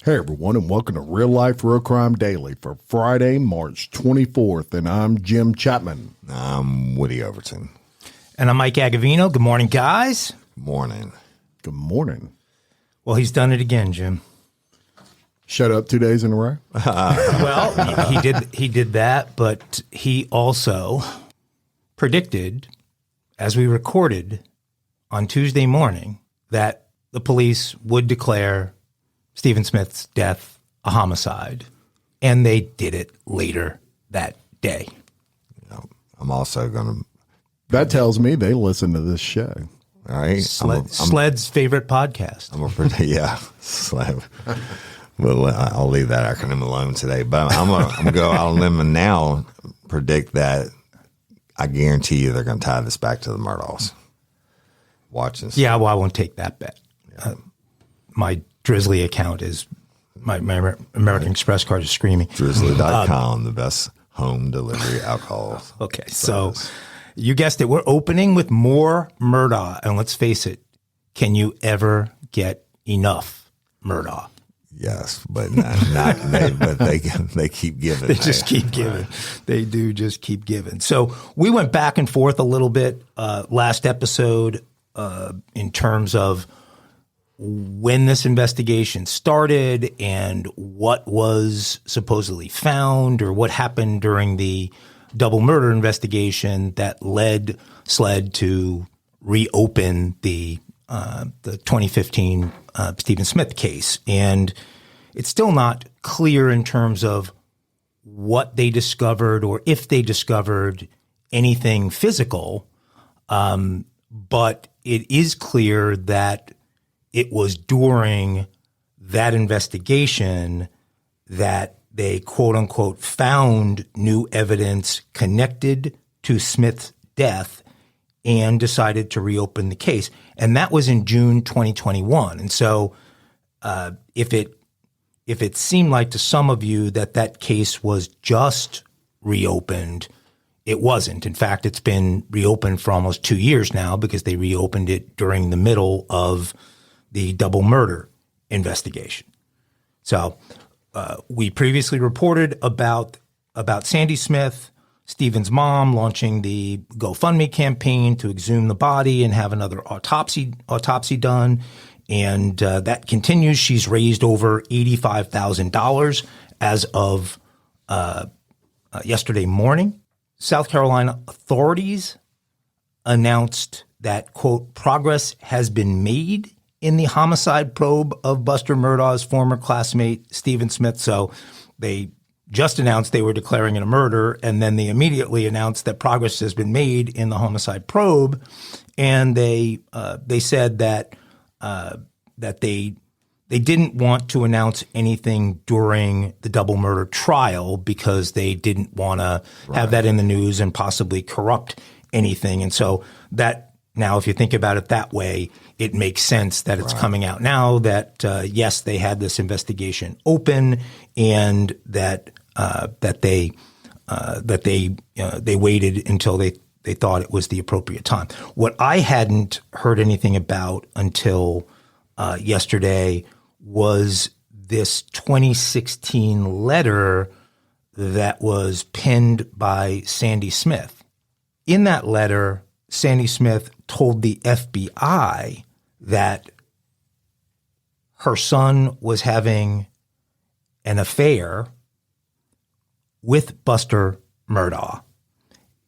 Hey everyone, and welcome to Real Life Real Crime Daily for Friday, March 24th, and I'm Jim Chapman. I'm Woody Overton. And I'm Mike Agavino. Good morning, guys. Morning. Good morning. Well, he's done it again, Jim. Shut up 2 days in a row? Well, he did that, but he also predicted, as we recorded on Tuesday morning, that the police would declare Stephen Smith's death a homicide, and they did it later that day. I'm also going to... That tells me they listen to this show. All right. Sled's favorite podcast. Sled. Well, I'll leave that acronym alone today. But I'm going to go out on a limb and now predict that I guarantee you they're going to tie this back to the Murdaughs. Watch this. Yeah, well, I won't take that bet. Yeah. My Drizzly account is my American Express card is screaming. Drizzly.com, the best home delivery alcohol. Okay, so you guessed it. We're opening with more Murdaugh, and let's face it, can you ever get enough Murdaugh? Yes, but they keep giving. They just keep giving. They do just keep giving. So we went back and forth a little bit last episode in terms of when this investigation started and what was supposedly found or what happened during the double murder investigation that led SLED to reopen the 2015 Stephen Smith case. And it's still not clear in terms of what they discovered or if they discovered anything physical. But it is clear that it was during that investigation that they, quote unquote, found new evidence connected to Smith's death and decided to reopen the case. And that was in June 2021. And so if it seemed like to some of you that case was just reopened, it wasn't. In fact, it's been reopened for almost 2 years now because they reopened it during the middle of the double murder investigation. So we previously reported about Sandy Smith, Stephen's mom, launching the GoFundMe campaign to exhume the body and have another autopsy done. And that continues. She's raised over $85,000 as of yesterday morning. South Carolina authorities announced that, quote, progress has been made in the homicide probe of Buster Murdaugh's former classmate, Stephen Smith. So they just announced they were declaring it a murder, and then they immediately announced that progress has been made in the homicide probe. And they said that they didn't want to announce anything during the double murder trial because they didn't want to have that in the news and possibly corrupt anything. And so that, now, if you think about it that way, it makes sense that it's coming out now that, yes, they had this investigation open and that they waited until they thought it was the appropriate time. What I hadn't heard anything about until yesterday was this 2016 letter that was penned by Sandy Smith. In that letter, Sandy Smith told the FBI that her son was having an affair with Buster Murdaugh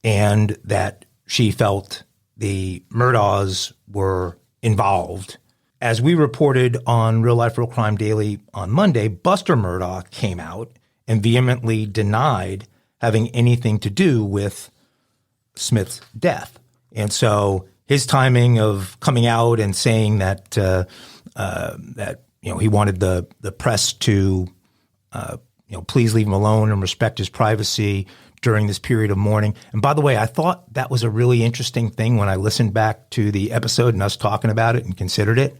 and that she felt the Murdaughs were involved. As we reported on Real Life Real Crime Daily on Monday, Buster Murdaugh came out and vehemently denied having anything to do with Smith's death. And so his timing of coming out and saying that he wanted the press to please leave him alone and respect his privacy during this period of mourning. And by the way, I thought that was a really interesting thing when I listened back to the episode and us talking about it and considered it.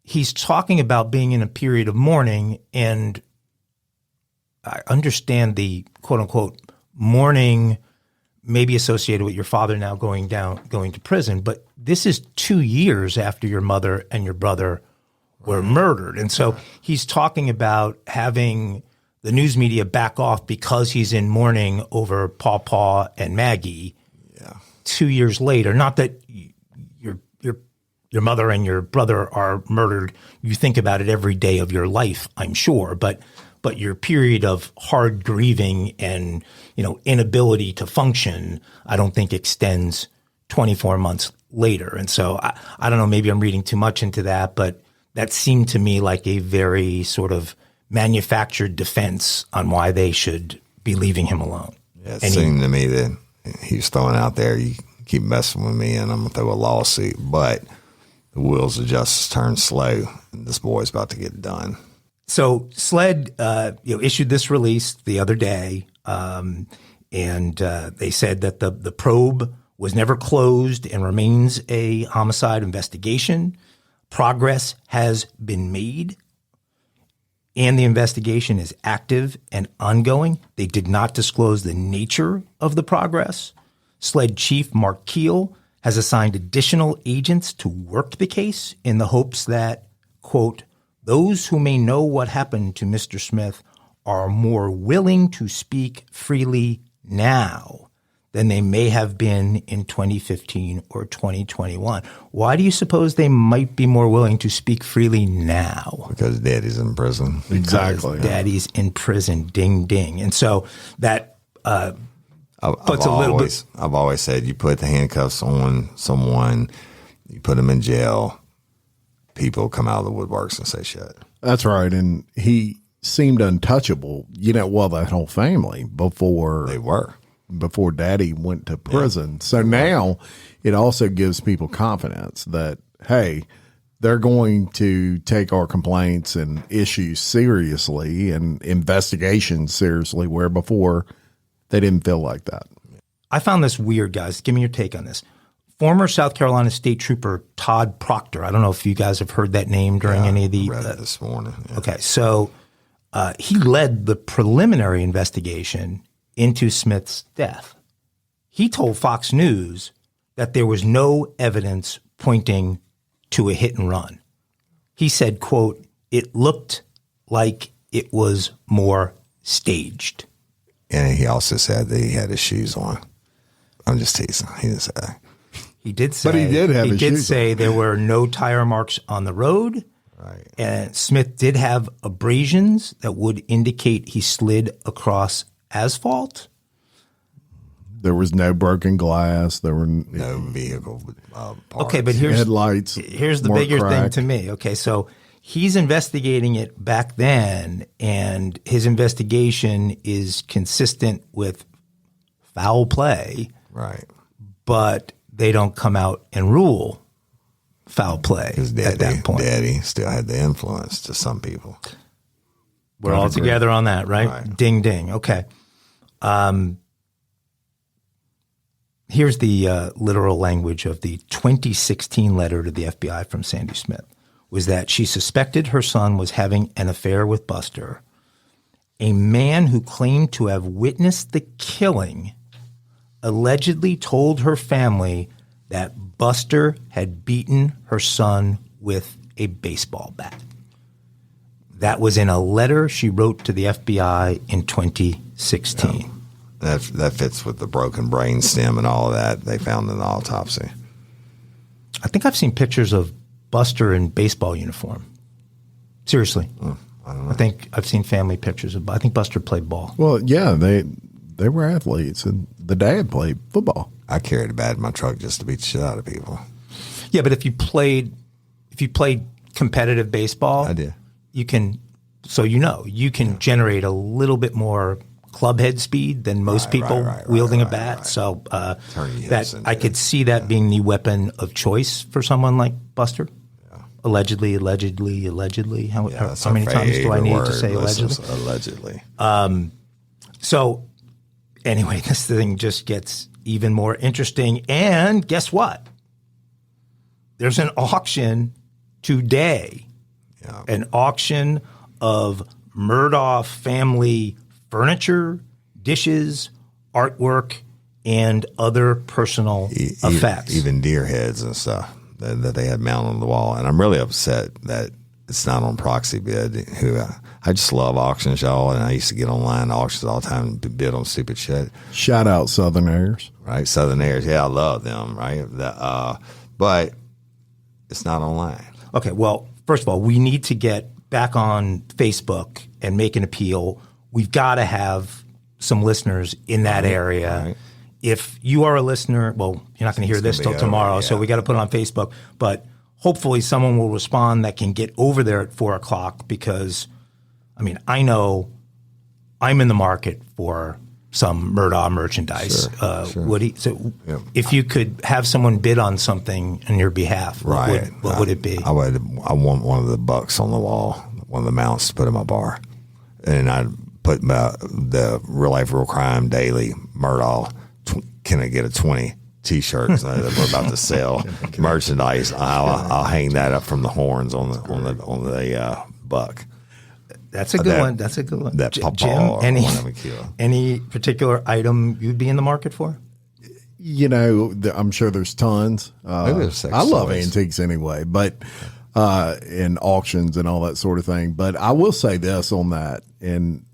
He's talking about being in a period of mourning, and I understand the quote unquote mourning maybe associated with your father now going to prison, but this is 2 years after your mother and your brother were murdered. And so he's talking about having the news media back off because he's in mourning over Paw and Maggie. Yeah. 2 years later, not that your mother and your brother are murdered. You think about it every day of your life, I'm sure, but your period of hard grieving and, inability to function, I don't think extends 24 months later. And so I don't know, maybe I'm reading too much into that, but that seemed to me like a very sort of manufactured defense on why they should be leaving him alone. Yeah, it seemed to me that he was throwing out there, you keep messing with me and I'm going to throw a lawsuit. But the wheels of justice turn slow, and this boy's about to get done. So SLED issued this release the other day, and they said that the probe was never closed and remains a homicide investigation. Progress has been made, and the investigation is active and ongoing. They did not disclose the nature of the progress. SLED Chief Mark Keel has assigned additional agents to work the case in the hopes that, quote, those who may know what happened to Mr. Smith are more willing to speak freely now than they may have been in 2015 or 2021. Why do you suppose they might be more willing to speak freely now? Because daddy's in prison. Exactly. Daddy's in prison. Ding, ding. And so that puts a little bit. I've always said you put the handcuffs on someone, you put them in jail, people come out of the woodworks and say shit. That's right. And he seemed untouchable, that whole family before daddy went to prison. Yeah. So now it also gives people confidence that, hey, they're going to take our complaints and issues seriously and investigations seriously, where before they didn't feel like that. I found this weird, guys. Give me your take on this. Former South Carolina State Trooper Todd Proctor. I don't know if you guys have heard that name during any of the. Read it this morning. Yeah. Okay, so he led the preliminary investigation into Smith's death. He told Fox News that there was no evidence pointing to a hit and run. He said, quote, it looked like it was more staged. And he also said that he had his shoes on. I'm just teasing. He didn't say that. He did say, but he did have his shoes on. He did say there were no tire marks on the road. Right. And Smith did have abrasions that would indicate he slid across asphalt. There was no broken glass. There were no vehicle parts. Okay, but here's headlights. Here's the bigger thing to me. Okay, so he's investigating it back then, and his investigation is consistent with foul play. Right. But they don't come out and rule foul play at that point. Daddy still had the influence to some people. We're all together on that, right? Ding, ding. Okay. Here's the literal language of the 2016 letter to the FBI from Sandy Smith, was that she suspected her son was having an affair with Buster, a man who claimed to have witnessed the killing allegedly told her family that Buster had beaten her son with a baseball bat. That was in a letter she wrote to the FBI in 2016. Yeah. That fits with the broken brain stem and all of that they found in the autopsy. I think I've seen pictures of Buster in baseball uniform. Seriously. I don't know. I think I've seen family pictures of. I think Buster played ball. Well, yeah, they were athletes, and the dad played football. I carried a bat in my truck just to beat the shit out of people. Yeah, but if you played competitive baseball, I did. You can, you can generate a little bit more club head speed than most people wielding a bat. So that I could see that being the weapon of choice for someone like Buster. Yeah. Allegedly. How many times do I need to say allegedly? Allegedly. So anyway, this thing just gets even more interesting. And guess what? There's an auction today. Yeah. An auction of Murdaugh family furniture, dishes, artwork, and other personal effects. Even deer heads and stuff that they had mounted on the wall. And I'm really upset that it's not on proxy bid. I just love auctions, y'all, and I used to get online auctions all the time and bid on stupid shit. Shout out Southern Airs. Right, Southern Airs. Yeah, I love them, right? But it's not online. Okay, well, first of all, we need to get back on Facebook and make an appeal. We've got to have some listeners in that area. Right. If you are a listener, well, you're not going to hear this till tomorrow, so we got to put it on Facebook. But hopefully someone will respond that can get over there at 4 o'clock because, I mean, I know I'm in the market for some Murdaugh merchandise. Sure. Woody, so if you could have someone bid on something on your behalf, what would it be? I want one of the bucks on the wall, one of the mounts to put in my bar. And I'd put the Real Life, Real Crime Daily Murdaugh. Can I get a 20 T-shirt that we're about to sell merchandise? I'll hang that up from the horns on the buck. That's a good one. That's a good one. That Jim, any particular item you'd be in the market for? You know, I'm sure there's tons. I love antiques anyway, but and auctions and all that sort of thing. But I will say this on that, and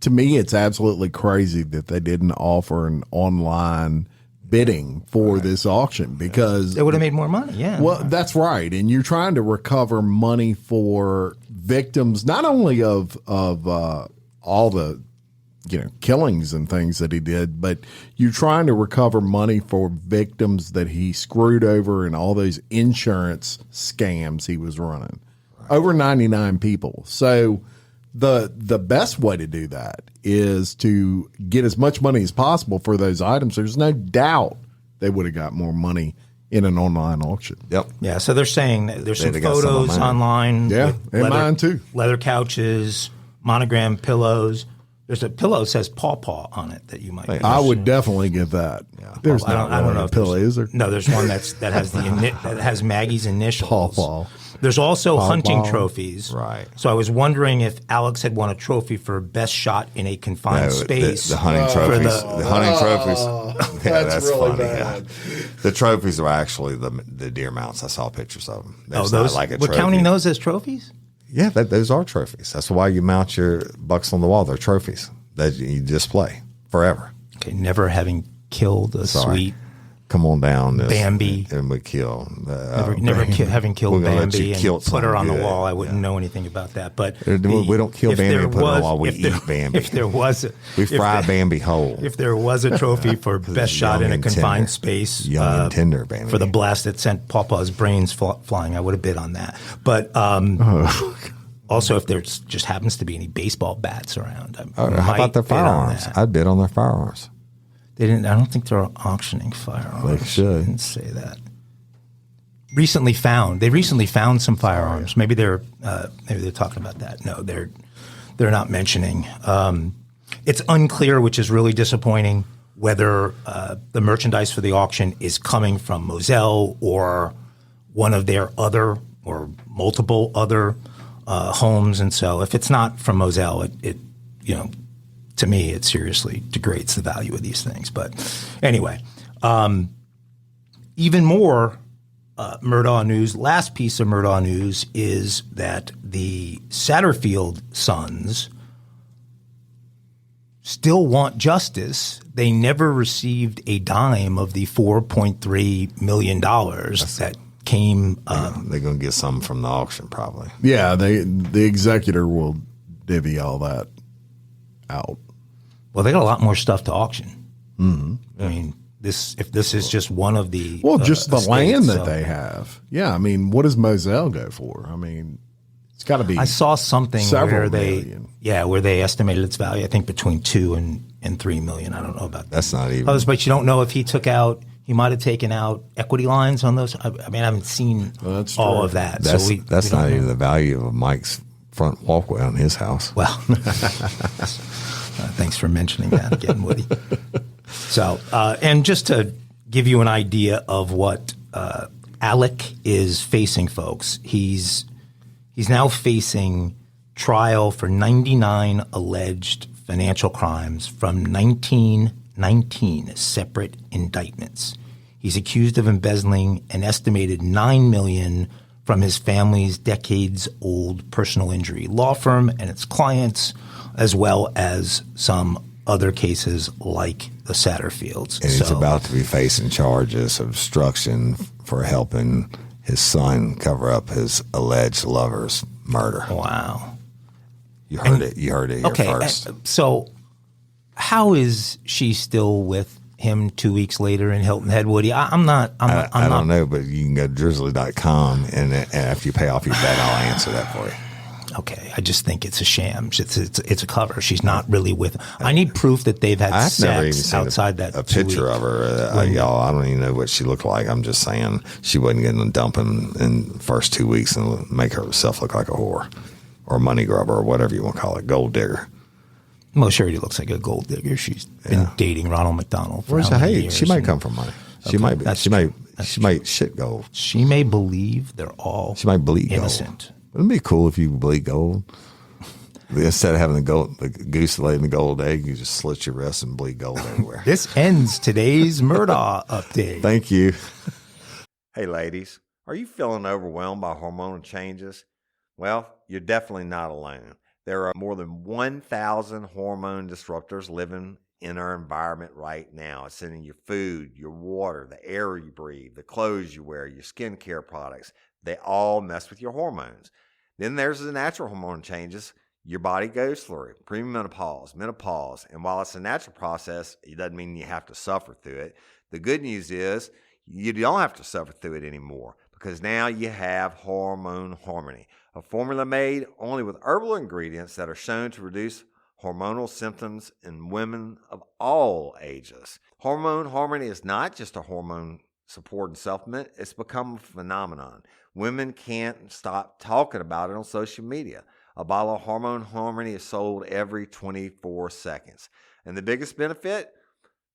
to me, it's absolutely crazy that they didn't offer an online bidding for this auction because they would have made more money. Yeah. Well, that's right. And you're trying to recover money for victims, not only of all the, killings and things that he did, but you're trying to recover money for victims that he screwed over and all those insurance scams he was running. Right. Over 99 people. So the best way to do that is to get as much money as possible for those items. There's no doubt they would have got more money in an online auction. Yep. Yeah. So they're saying that there's some photos online. Yeah, and mine too. Leather couches, monogram pillows. There's a pillow that says Paw Paw on it that you might. I would definitely get that. Yeah. There's I don't know a pillow, is there? No, there's one that has that has Maggie's initials. Paw Paw. There's also hunting trophies. Right. So I was wondering if Alex had won a trophy for best shot in a confined space. The hunting trophies. The hunting trophies. Yeah, that's really funny. Bad. Yeah. The trophies are actually the deer mounts. I saw pictures of them. Those. Not like a trophy. We're counting those as trophies? Yeah, those are trophies. That's why you mount your bucks on the wall. They're trophies that you display forever. Okay, never having killed a sweet. Come on down, Bambi, and we kill. Never having killed Bambi and put her on the wall. I wouldn't know anything about that. But we don't kill Bambi and put her on the wall. We eat Bambi. If there was, we fry Bambi whole. If there was a trophy for best shot in a confined space, young and tender Bambi, for the blast that sent Pawpaw's brains flying, I would have bid on that. But also, if there just happens to be any baseball bats around, how about their firearms? I'd bid on their firearms. They didn't. I don't think they're auctioning firearms. They should. I didn't say that. They recently found some firearms. Maybe they're talking about that. No, they're not mentioning. It's unclear, which is really disappointing, whether the merchandise for the auction is coming from Moselle or one of their other or multiple other homes. And so, if it's not from Moselle, it to me, it seriously degrades the value of these things. But anyway, even more Murdaugh news. Last piece of Murdaugh news is that the Satterfield sons still want justice. They never received a dime of the $4.3 million that came. They're going to get some from the auction probably. Yeah, the executor will divvy all that out. Well, they got a lot more stuff to auction. Mm-hmm. I mean, if this is just one of the just the land that they have. Yeah, I mean, what does Moselle go for? I mean, it's got to be. I saw something where million. where they estimated its value. I think between $2 and $3 million. I don't know about that. That's not even. But you don't know if he might have taken out equity lines on those. I mean, I haven't seen all of that. That's not even the value of Mike's front walkway on his house. Well. Thanks for mentioning that again, Woody. So, and just to give you an idea of what Alec is facing, folks, he's now facing trial for 99 alleged financial crimes from 19 separate indictments. He's accused of embezzling an estimated $9 million from his family's decades-old personal injury law firm and its clients, as well as some other cases like the Satterfields. And he's about to be facing charges of obstruction for helping his son cover up his alleged lover's murder. Wow. You heard it. You heard it here first. So how is she still with him 2 weeks later in Hilton Head, Woody? I don't know, but you can go to drizzly.com and after you pay off your bet, I'll answer that for you. Okay, I just think it's a sham. It's a cover. She's not really with him. I need proof that they've had I've sex never even seen outside that. A picture of her, y'all. I don't even know what she looked like. I'm just saying she wasn't getting a dumping in the first 2 weeks and make herself look like a whore or money grubber or whatever you want to call it, gold digger. Well, she already looks like a gold digger. She's been dating Ronald McDonald for Where's how many the hate? years? She might come from money. She might shit gold. She may believe they're all She might bleed innocent. gold. Wouldn't it be cool if you bleed gold? Instead of having the goose laying the gold egg, you just slit your wrist and bleed gold everywhere. This ends today's Murdaugh update. Thank you. Hey, ladies, are you feeling overwhelmed by hormonal changes? Well, you're definitely not alone. There are more than 1,000 hormone disruptors living in our environment right now. It's in your food, your water, the air you breathe, the clothes you wear, your skincare products. They all mess with your hormones. Then there's the natural hormone changes your body goes through, premenopause, menopause. And while it's a natural process, it doesn't mean you have to suffer through it. The good news is you don't have to suffer through it anymore because now you have Hormone Harmony, a formula made only with herbal ingredients that are shown to reduce hormonal symptoms in women of all ages. Hormone Harmony is not just a hormone support and supplement. It's become a phenomenon. Women can't stop talking about it on social media. A bottle of Hormone Harmony is sold every 24 seconds. And the biggest benefit?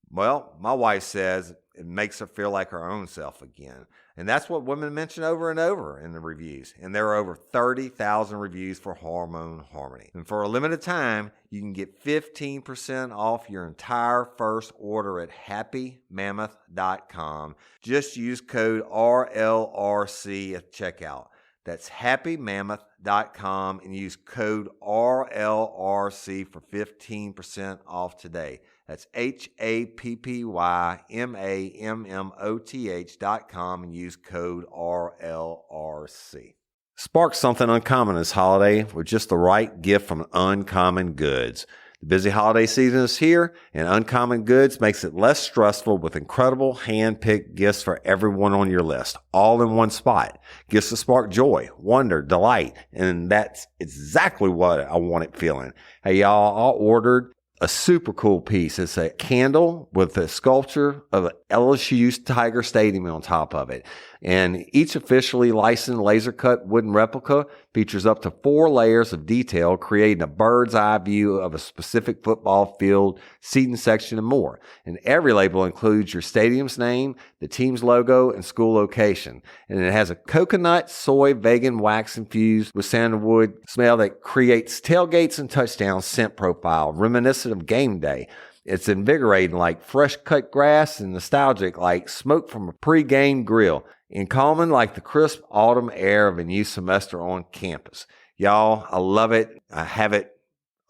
Well, my wife says it makes her feel like her own self again. And that's what women mention over and over in the reviews. And there are over 30,000 reviews for Hormone Harmony. And for a limited time, you can get 15% off your entire first order at happymammoth.com. Just use code RLRC at checkout. That's happymammoth.com and use code RLRC for 15% off today. That's happymammoth.com and use code RLRC. Spark something uncommon this holiday with just the right gift from Uncommon Goods. The busy holiday season is here, and Uncommon Goods makes it less stressful with incredible hand-picked gifts for everyone on your list, all in one spot. Gifts that spark joy, wonder, delight, and that's exactly what I wanted feeling. Hey, y'all, I ordered a super cool piece. It's a candle with a sculpture of LSU's Tiger Stadium on top of it. And each officially licensed laser-cut wooden replica features up to 4 layers of detail, creating a bird's eye view of a specific football field, seating section, and more. And every label includes your stadium's name, the team's logo, and school location. And it has a coconut, soy, vegan wax infused with sandalwood smell that creates tailgates and touchdown scent profile, reminiscent of game day. It's invigorating like fresh cut grass and nostalgic like smoke from a pre-game grill, and calming like the crisp autumn air of a new semester on campus. Y'all, I love it. I have it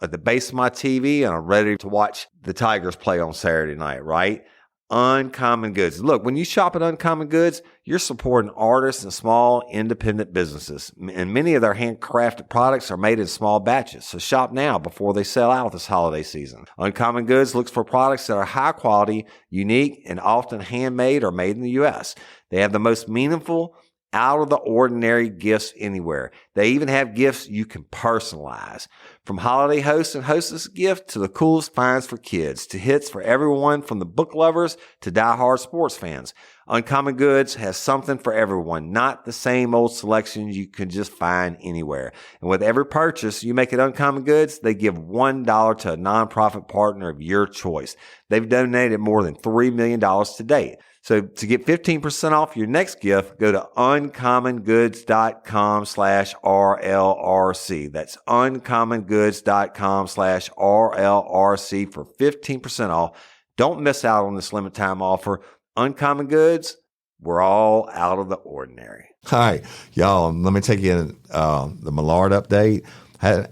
at the base of my TV, and I'm ready to watch the Tigers play on Saturday night, right? Uncommon Goods. Look, when you shop at Uncommon Goods, you're supporting artists and small independent businesses. And many of their handcrafted products are made in small batches. So shop now before they sell out this holiday season. Uncommon Goods looks for products that are high quality, unique, and often handmade or made in the U.S. They have the most meaningful, out-of-the-ordinary gifts anywhere. They even have gifts you can personalize. From holiday hosts and hostess gifts to the coolest finds for kids, to hits for everyone from the book lovers to diehard sports fans. Uncommon Goods has something for everyone, not the same old selections you can just find anywhere. And with every purchase you make at Uncommon Goods, they give $1 to a nonprofit partner of your choice. They've donated more than $3 million to date. So to get 15% off your next gift, go to uncommongoods.com/RLRC. That's uncommongoods.com/RLRC for 15% off. Don't miss out on this limited time offer. Uncommon Goods, We're all out of the ordinary. All right, y'all, let me take you in the Millard update.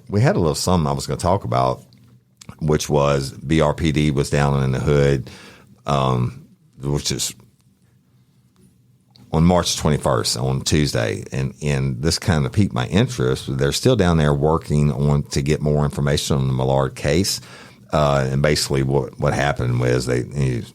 We had a little something I was going to talk about, which was BRPD was down in the hood, which is on March 21st, on Tuesday. And this kind of piqued my interest. They're still down there working on to get more information on the Millard case. And basically what happened was it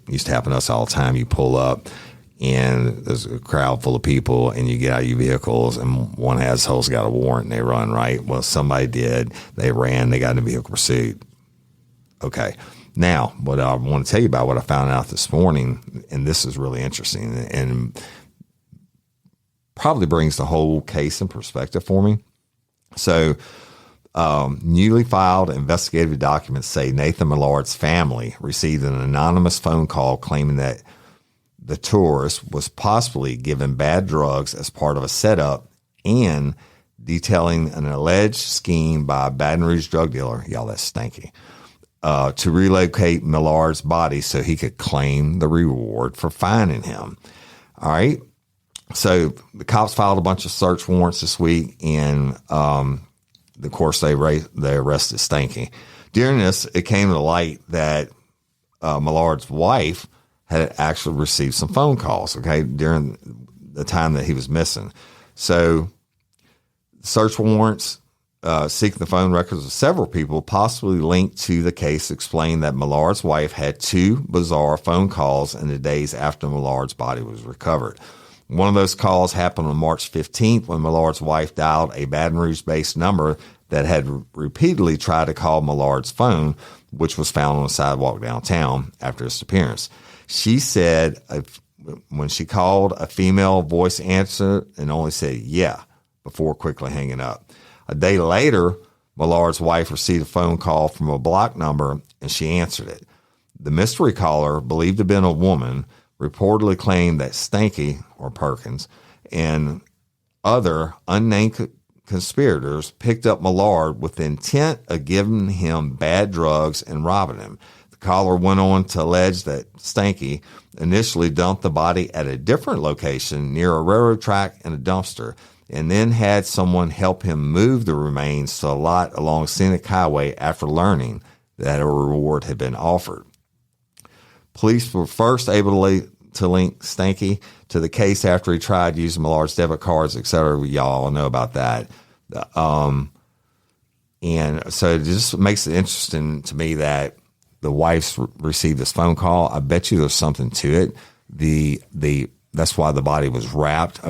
used to happen to us all the time. You pull up and there's a crowd full of people and you get out of your vehicles and one asshole's got a warrant and they run, right? Well, somebody did. They ran. They got in a vehicle pursuit. Okay. Now, what I want to tell you about what I found out this morning, and this is really interesting and probably brings the whole case in perspective for me. So, newly filed investigative documents say Nathan Millard's family received an anonymous phone call claiming that the tourist was possibly given bad drugs as part of a setup and detailing an alleged scheme by a Baton Rouge drug dealer. Y'all, that's stanky. To relocate Millard's body so he could claim the reward for finding him. All right. So the cops filed a bunch of search warrants this week, and of course they arrested Stanky. During this, it came to light that Millard's wife had actually received some phone calls, okay, during the time that he was missing. So search warrants seeking the phone records of several people possibly linked to the case explained that Millard's wife had two bizarre phone calls in the days after Millard's body was recovered. One of those calls happened on March 15th when Millard's wife dialed a Baton Rouge-based number that had repeatedly tried to call Millard's phone, which was found on the sidewalk downtown after his disappearance. She said when she called, a female voice answered and only said, yeah, before quickly hanging up. A day later, Millard's wife received a phone call from a block number and she answered it. The mystery caller, believed to have been a woman, reportedly claimed that Stanky, or Perkins, and other unnamed conspirators picked up Millard with the intent of giving him bad drugs and robbing him. The caller went on to allege that Stanky initially dumped the body at a different location near a railroad track and a dumpster, and then had someone help him move the remains to a lot along Scenic Highway after learning that a reward had been offered. Police were first able to link Stanky to the case after he tried using Millard's debit cards, et cetera. Y'all all know about that. And so it just makes it interesting to me that the wife received this phone call. I bet you there's something to it. That's why the body was wrapped.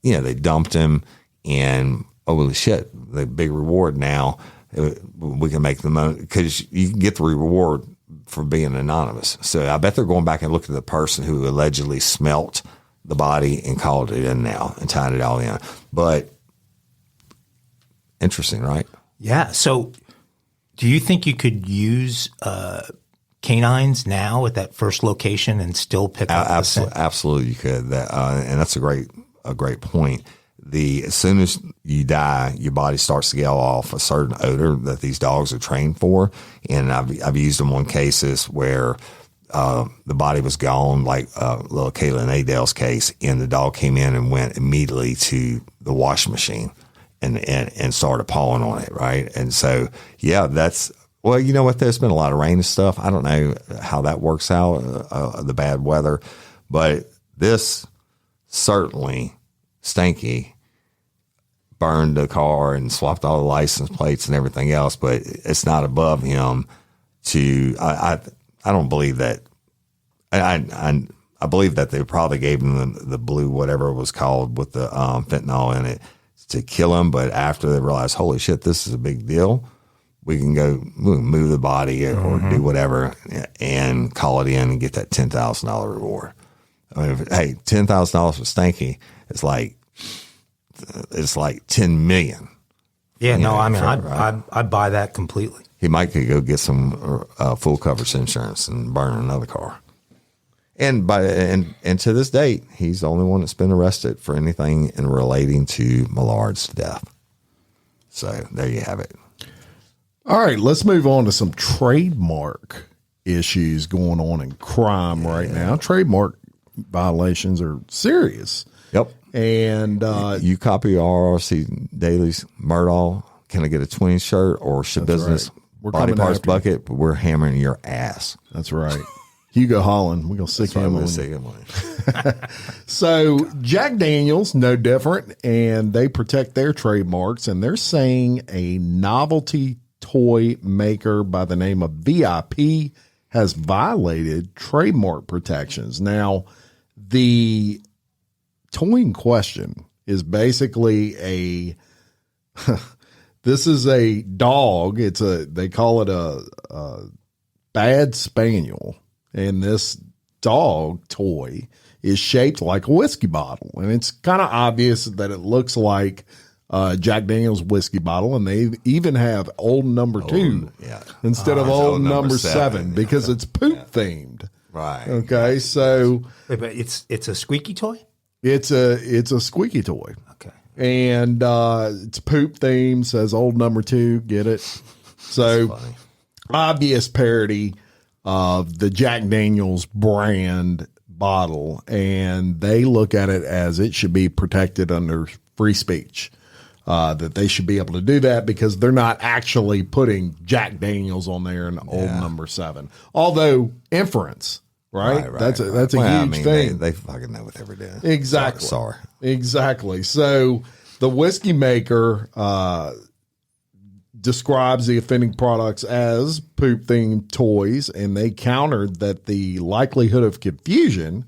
They dumped him, and holy shit, the big reward now. We can make the money because you can get the reward for being anonymous. So I bet they're going back and looking at the person who allegedly smelt the body and called it in now and tied it all in. But interesting, right? Yeah. So do you think you could use canines now at that first location and still pick up the scent? Absolutely, you could. And that's a great point. As soon as you die, your body starts to give off a certain odor that these dogs are trained for. And I've used them on cases where the body was gone, like little Kayla and Adele's case, and the dog came in and went immediately to the washing machine and started pawing on it, right? And so, yeah, well, you know what? There's been a lot of rain and stuff. I don't know how that works out, the bad weather, but this certainly Stanky burned the car and swapped all the license plates and everything else, but it's not above him to. I don't believe that. I believe that they probably gave him the blue whatever it was called with the fentanyl in it to kill him, but after they realized, holy shit, this is a big deal, we can move the body or do whatever and call it in and get that $10,000 reward. I mean, hey, $10,000 for Stanky is like $10 million. Yeah, no, I mean, I'd buy that completely. He might could go get some full coverage insurance and burn another car. And to this date, he's the only one that's been arrested for anything in relating to Millard's death. So there you have it. All right, let's move on to some trademark issues going on in crime right now. Trademark, violations are serious. Yep. And you copy RLRC Dailies, Murdahl, can I get a twin shirt or Shabusiness right. We're body coming parts after you. bucket? We're hammering your ass. That's right. Hugo Holland, we're going to sick him on. So Jack Daniels, no different, and they protect their trademarks, and they're saying a novelty toy maker by the name of VIP has violated trademark protections. Now, the toy in question is basically this is a dog. They call it a bad spaniel. And this dog toy is shaped like a whiskey bottle. And it's kind of obvious that it looks like Jack Daniel's whiskey bottle. And they even have old number 2 instead of old number 7 because it's poop themed. Right. Okay. So but it's a squeaky toy? it's a squeaky toy. Okay. And it's poop themed, says old number 2. Get it? So obvious parody of the Jack Daniels brand bottle, and they look at it as it should be protected under free speech, that they should be able to do that because they're not actually putting Jack Daniels on there in old number 7. Although inference, right? That's a huge thing. They fucking know what they were doing. Exactly. Sorry. Exactly. So the whiskey maker describes the offending products as poop themed toys, and they countered that the likelihood of confusion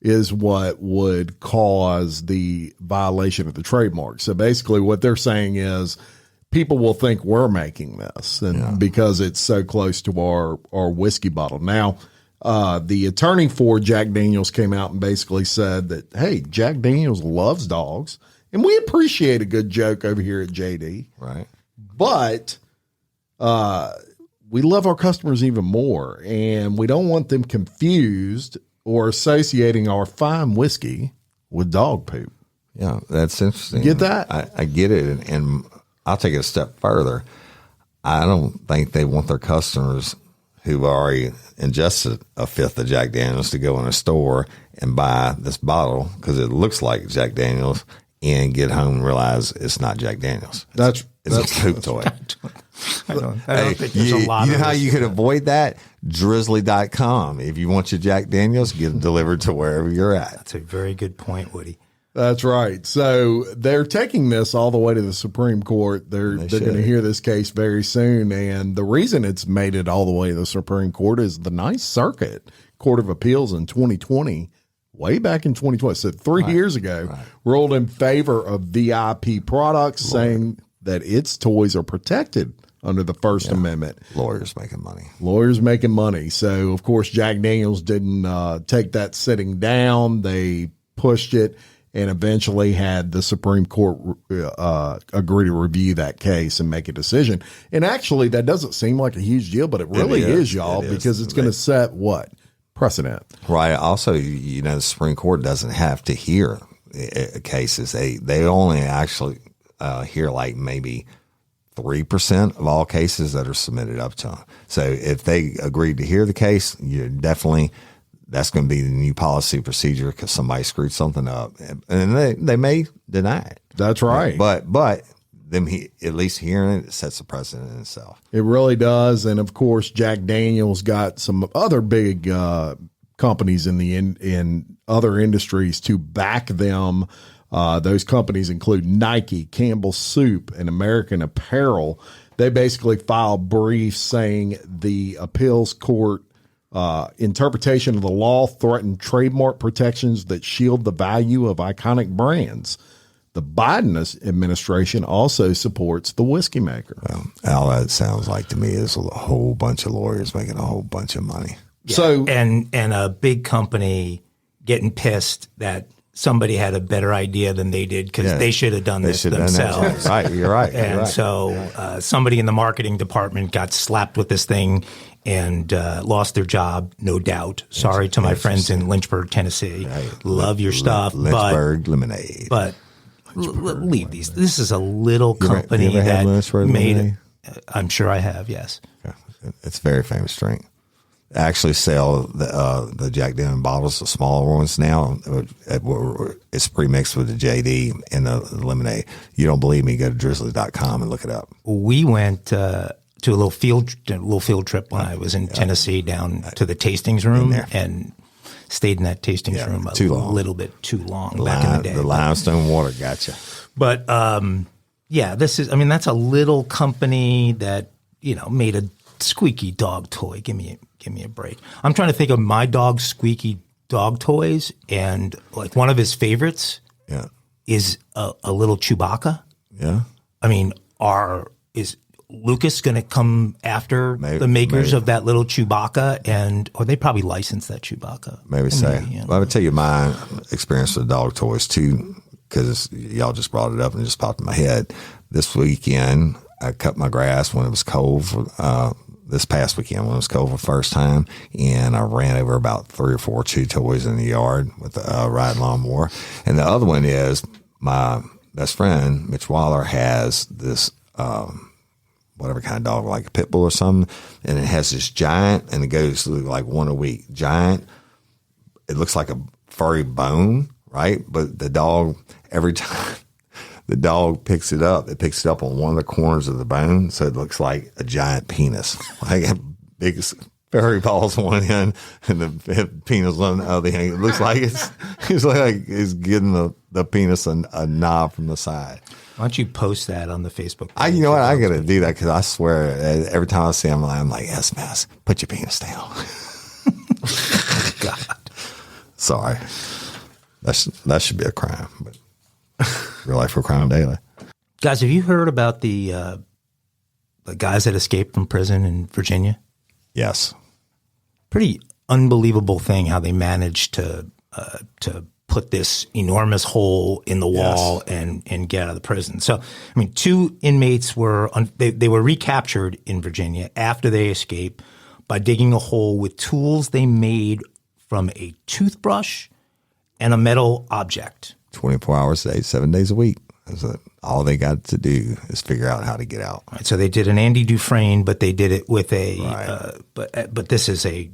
is what would cause the violation of the trademark. So basically what they're saying is people will think we're making this and because it's so close to our whiskey bottle. Now, the attorney for Jack Daniels came out and basically said that, hey, Jack Daniels loves dogs and we appreciate a good joke over here at JD. Right. But we love our customers even more, and we don't want them confused or associating our fine whiskey with dog poop. Yeah, that's interesting. Get that? I get it, and I'll take it a step further. I don't think they want their customers who've already ingested a fifth of Jack Daniels to go in a store and buy this bottle because it looks like Jack Daniels and get home and realize it's not Jack Daniels. It's a poop toy. I don't think there's a lot you know of how this. you could avoid that? Drizzly.com. If you want your Jack Daniels, get them delivered to wherever you're at. That's a very good point, Woody. That's right. So they're taking this all the way to the Supreme Court. They're going to hear this case very soon. And the reason it's made it all the way to the Supreme Court is the Ninth Circuit Court of Appeals in 2020, way back in 2020, so 3 years ago, ruled in favor of VIP products, saying that its toys are protected under the First Amendment. Lawyers making money. Lawyers making money. So, of course, Jack Daniels didn't take that sitting down. They pushed it and eventually had the Supreme Court agree to review that case and make a decision. And actually, that doesn't seem like a huge deal, but it really is, y'all, because it's going to set what? Precedent. Right. Also, you know, the Supreme Court doesn't have to hear cases. They only actually hear like maybe 3% of all cases that are submitted up to them. So if they agreed to hear the case, you definitely, that's going to be the new policy procedure because somebody screwed something up, and they may deny it. That's right. But them at least hearing it sets a precedent in itself. It really does. And of course, Jack Daniels got some other big companies in other industries to back them. Those companies include Nike, Campbell Soup, and American Apparel. They basically filed briefs saying the appeals court interpretation of the law threatened trademark protections that shield the value of iconic brands. The Biden administration also supports the whiskey maker. Well, all that sounds like to me is a whole bunch of lawyers making a whole bunch of money. Yeah. So and a big company getting pissed that somebody had a better idea than they did because they should have done this themselves. Right, you're right. And so somebody in the marketing department got slapped with this thing and lost their job, no doubt. Sorry to my friends in Lynchburg, Tennessee. Right. Love your stuff. Lynchburg lemonade. But leave these. This is a little company that made it. I'm sure I have, yes. It's a very famous drink. actually sell the Jack Daniel's bottles, the smaller ones now. It's pre-mixed with the JD and the lemonade. You don't believe me? Go to drizzly.com and look it up. We went to a little field trip when I was in Tennessee down to the tastings room and stayed in that tastings room a little bit too long back in the day. The limestone water got you. But that's a little company that made a squeaky dog toy. Give me a break. I'm trying to think of my dog's squeaky dog toys, and like one of his favorites is a little Chewbacca. Yeah. I mean, is Lucas going to come after the makers of that little Chewbacca, or they probably licensed that Chewbacca? Maybe so. Well, I would tell you my experience with dog toys too, because y'all just brought it up and it just popped in my head. This weekend, I cut my grass when it was cold. This past weekend when it was cold for the first time, and I ran over about 3 or 4 chew toys in the yard with a ride lawnmower. And the other one is my best friend, Mitch Waller, has this whatever kind of dog, like a pit bull or something, and it has this giant, and it goes like one a week. Giant, it looks like a furry bone, right? But the dog, every time the dog picks it up on one of the corners of the bone, so it looks like a giant penis, like a big furry balls on one end and the penis on the other end. It looks like it's getting the penis a knob from the side. Why don't you post that on the Facebook page? You know what? I got to do that because I swear every time I see him, I'm like, yes, Mass, put your penis down. God. Sorry. That should be a crime, but real life for crime daily. Guys, have you heard about the guys that escaped from prison in Virginia? Yes. Pretty unbelievable thing how they managed to put this enormous hole in the wall and get out of the prison. So, I mean, 2 inmates were recaptured in Virginia after they escaped by digging a hole with tools they made from a toothbrush and a metal object. 24 hours a day, 7 days a week. All they got to do is figure out how to get out. Right, so they did an Andy Dufresne, but they did it with a but this is a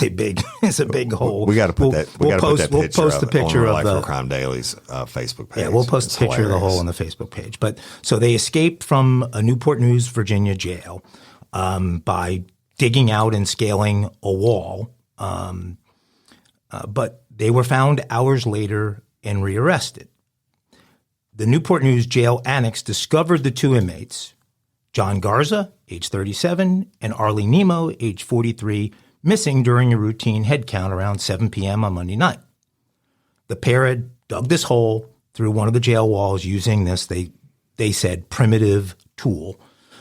big hole. We got to put that. We'll post the picture of Life for Crime Daily's Facebook page. Yeah, we'll post a picture of the hole on the Facebook page. But so they escaped from a Newport News, Virginia jail by digging out and scaling a wall. But they were found hours later and rearrested. The Newport News jail annex discovered the 2 inmates, John Garza, age 37, and Arlie Nemo, age 43, missing during a routine head count around 7 p.m. on Monday night. The pair had dug this hole through one of the jail walls using this, they said, primitive tool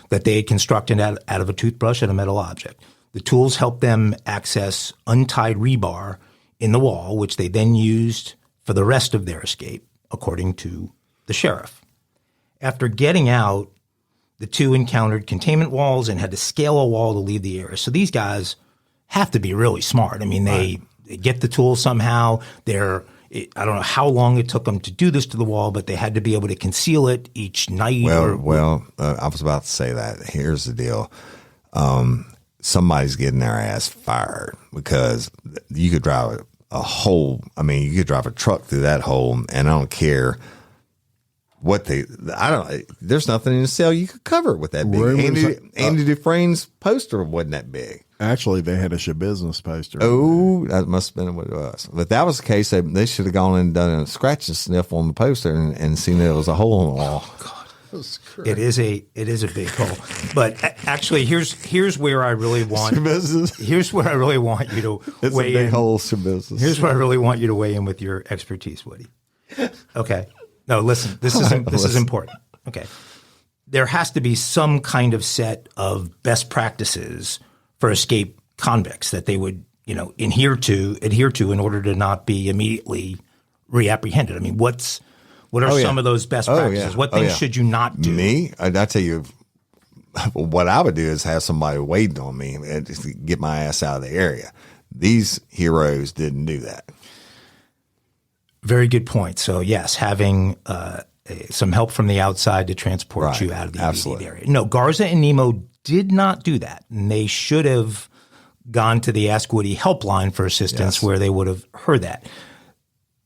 that they had constructed out of a toothbrush and a metal object. The tools helped them access untied rebar in the wall, which they then used for the rest of their escape, according to the sheriff. After getting out, the 2 encountered containment walls and had to scale a wall to leave the area. So these guys have to be really smart. I mean, they get the tool somehow. I don't know how long it took them to do this to the wall, but they had to be able to conceal it each night. I was about to say that. Here's the deal. Somebody's getting their ass fired because you could drive a hole. I mean, you could drive a truck through that hole, and I don't care there's nothing in the cell you could cover it with that big. Andy Dufresne's poster wasn't that big. Actually, they had a show business poster. Oh, that must have been what it was. But that was the case. They should have gone and done a scratch and sniff on the poster and seen that it was a hole in the wall. Oh, God. It is a big hole. But actually, here's where I really want here's where I really want you to it's weigh a big in. Hole for business. Here's where I really want you to weigh in with your expertise, Woody. Okay. No, listen. This is important. Okay. There has to be some kind of set of best practices for escape convicts that they would, adhere to in order to not be immediately reapprehended. I mean, what are some of those best practices? Yeah. What things should you not do? Me? I tell you, what I would do is have somebody waiting on me and just get my ass out of the area. These heroes didn't do that. Very good point. So yes, having some help from the outside to transport you out of the immediate area. No, Garza and Nemo did not do that, and they should have gone to the Ask Woody helpline for assistance where they would have heard that.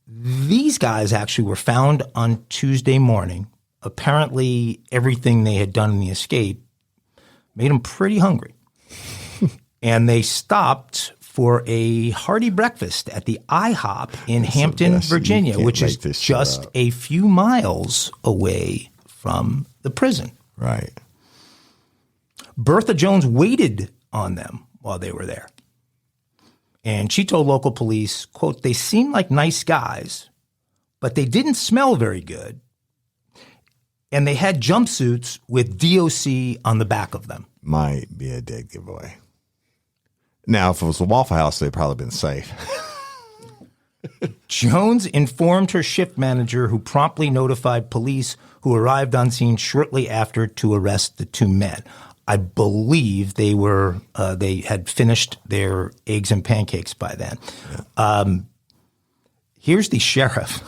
These guys actually were found on Tuesday morning. Apparently, everything they had done in the escape made them pretty hungry. And they stopped for a hearty breakfast at the IHOP in Hampton, Virginia, which is just a few miles away from the prison. Right. Bertha Jones waited on them while they were there. And she told local police, quote, "They seemed like nice guys, but they didn't smell very good. And they had jumpsuits with DOC on the back of them." Might be a dead giveaway. Now, if it was a Waffle House, they'd probably been safe. Jones informed her shift manager, who promptly notified police, who arrived on scene shortly after to arrest the two men. I believe they had finished their eggs and pancakes by then. Yeah. Here's the sheriff,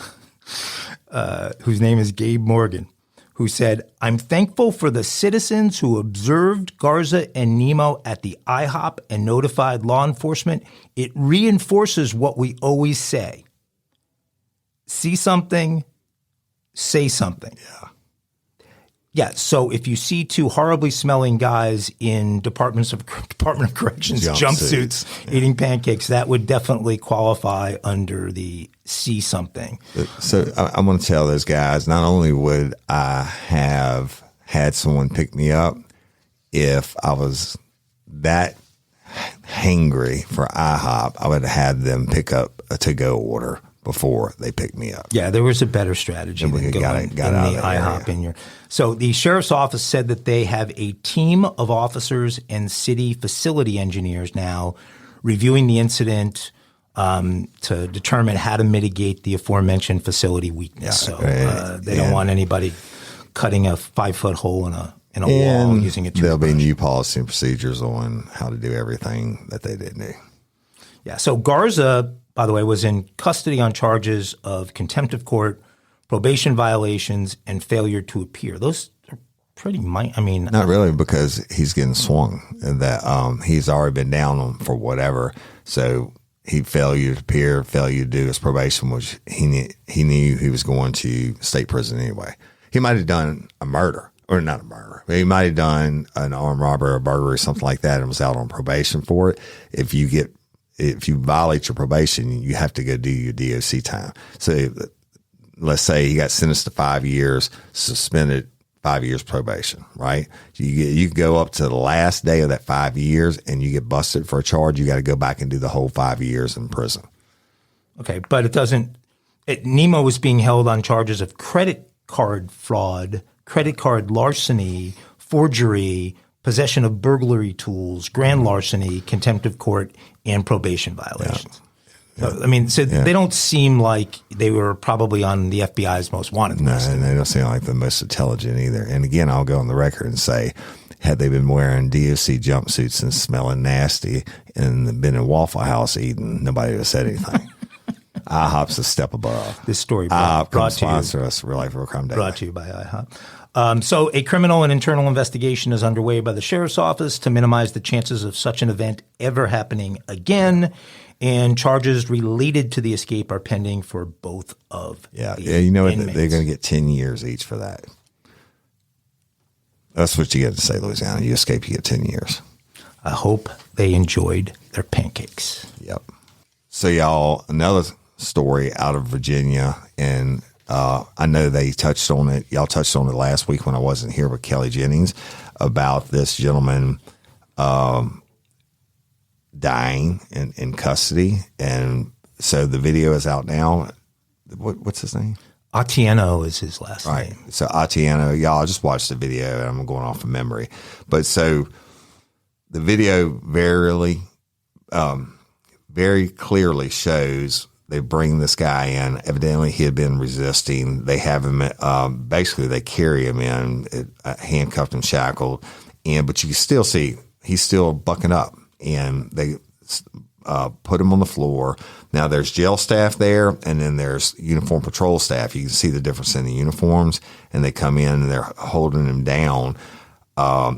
whose name is Gabe Morgan, who said, "I'm thankful for the citizens who observed Garza and Nemo at the IHOP and notified law enforcement. It reinforces what we always say. See something, say something." Yeah. Yeah, so if you see two horribly smelling guys in Department of Corrections jumpsuits eating pancakes, that would definitely qualify under the see something. So I'm going to tell those guys, not only would I have had someone pick me up if I was that hangry for IHOP, I would have had them pick up a to-go order before they picked me up. Yeah, there was a better strategy than going in the IHOP in your. So the sheriff's office said that they have a team of officers and city facility engineers now reviewing the incident to determine how to mitigate the aforementioned facility weakness. Yeah, so they don't want anybody cutting a 5-foot hole in a wall using a toothbrush. There'll be new policy and procedures on how to do everything that they didn't do. Yeah. So Garza, by the way, was in custody on charges of contempt of court, probation violations, and failure to appear. Those are pretty not really, because he's getting swung. That he's already been down on for whatever. So he failure to appear, failure to do his probation, which he knew he was going to state prison anyway. He might have done a murder, or not a murder, but he might have done an armed robbery or burglary or something like that, and was out on probation for it. If you violate your probation, you have to go do your DOC time. So let's say he got sentenced to 5 years, suspended 5 years probation, right? You go up to the last day of that 5 years and you get busted for a charge. You got to go back and do the whole 5 years in prison. Okay, but Nemo was being held on charges of credit card fraud, credit card larceny, forgery, possession of burglary tools, grand larceny, contempt of court, and probation violations. Yeah. So, they don't seem like they were probably on the FBI's most wanted list. No, and they don't seem like the most intelligent either. And again, I'll go on the record and say, had they been wearing DOC jumpsuits and smelling nasty and been in Waffle House eating, nobody would have said anything. IHOP's a step above. This story brought to you. Sponsor us, Real Life Real Crime Daily. Brought to you by IHOP. So a criminal and internal investigation is underway by the sheriff's office to minimize the chances of such an event ever happening again. And charges related to the escape are pending for both of the inmates. They're going to get 10 years each for that. That's what you get to say, Louisiana. You escape, you get 10 years. I hope they enjoyed their pancakes. Yep. So, y'all, another story out of Virginia, and I know they touched on it. Y'all touched on it last week when I wasn't here with Kelly Jennings about this gentleman dying in custody. And so the video is out now. What's his name? Atieno is his last name. So Atieno, y'all, I just watched the video and I'm going off of memory. But so the video very clearly shows they bring this guy in. Evidently he had been resisting. They have him, basically they carry him in, handcuffed and shackled. But you can still see he's still bucking up. And they put him on the floor. Now there's jail staff there, and then there's uniform patrol staff. You can see the difference in the uniforms, and they come in and they're holding him down. I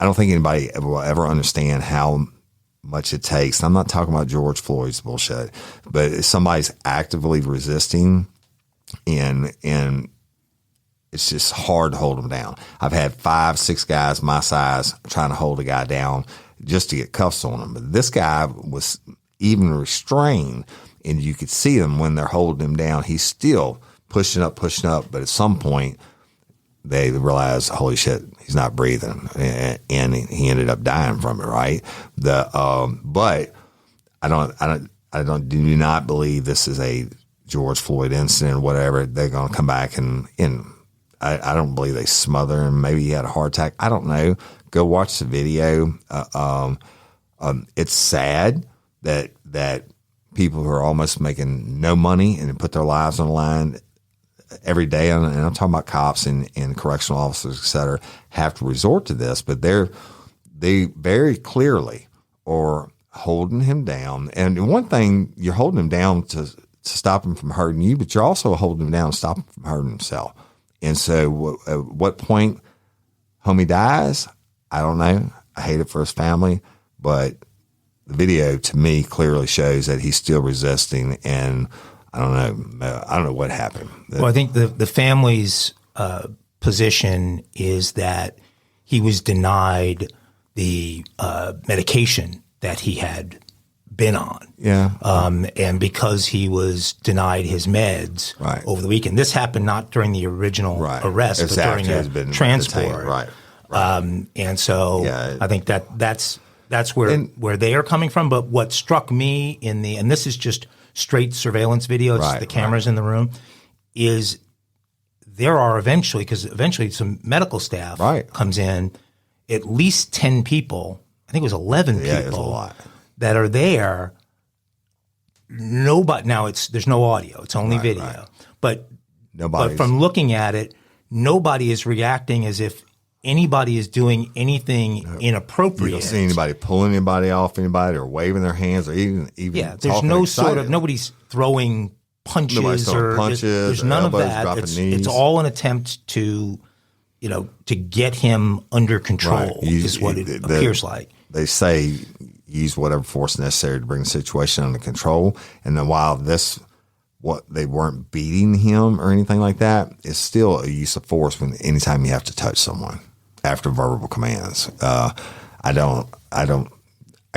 I don't think anybody will ever understand how much it takes. I'm not talking about George Floyd's bullshit, but if somebody's actively resisting and it's just hard to hold them down. I've had 5, 6 guys my size trying to hold a guy down just to get cuffs on him. But this guy was even restrained, and you could see him when they're holding him down. He's still pushing up. But at some point, they realized, holy shit, he's not breathing, and he ended up dying from it. Right. But I do not believe this is a George Floyd incident or whatever. They're going to come back and I don't believe they smother him. Maybe he had a heart attack. I don't know. Go watch the video. It's sad that people who are almost making no money and put their lives on the line every day, and I'm talking about cops and correctional officers, et cetera, have to resort to this, but they very clearly are holding him down. And one thing, you're holding him down to stop him from hurting you, but you're also holding him down to stop him from hurting himself. And so at what point homie dies, I don't know. I hate it for his family, but the video to me clearly shows that he's still resisting, and I don't know what happened. Well, I think the family's position is that he was denied the medication that he had been on. Yeah. And because he was denied his meds over the weekend, this happened not during the original arrest, but during a transport. Right. And so I think that's where they are coming from. But what struck me and this is just straight surveillance video, it's the cameras in the room, is there are eventually some medical staff comes in, at least 10 people, I think it was 11 people that are there. Nobody, now there's no audio, it's only video. But from looking at it, nobody is reacting as if anybody is doing anything inappropriate. You don't see anybody pulling anybody off anybody or waving their hands or even there's no excited. Nobody's throwing punches there's none of that. It's all an attempt to get him under control is what it appears like. They say use whatever force necessary to bring the situation under control. And then while they weren't beating him or anything like that, it's still a use of force anytime you have to touch someone after verbal commands. I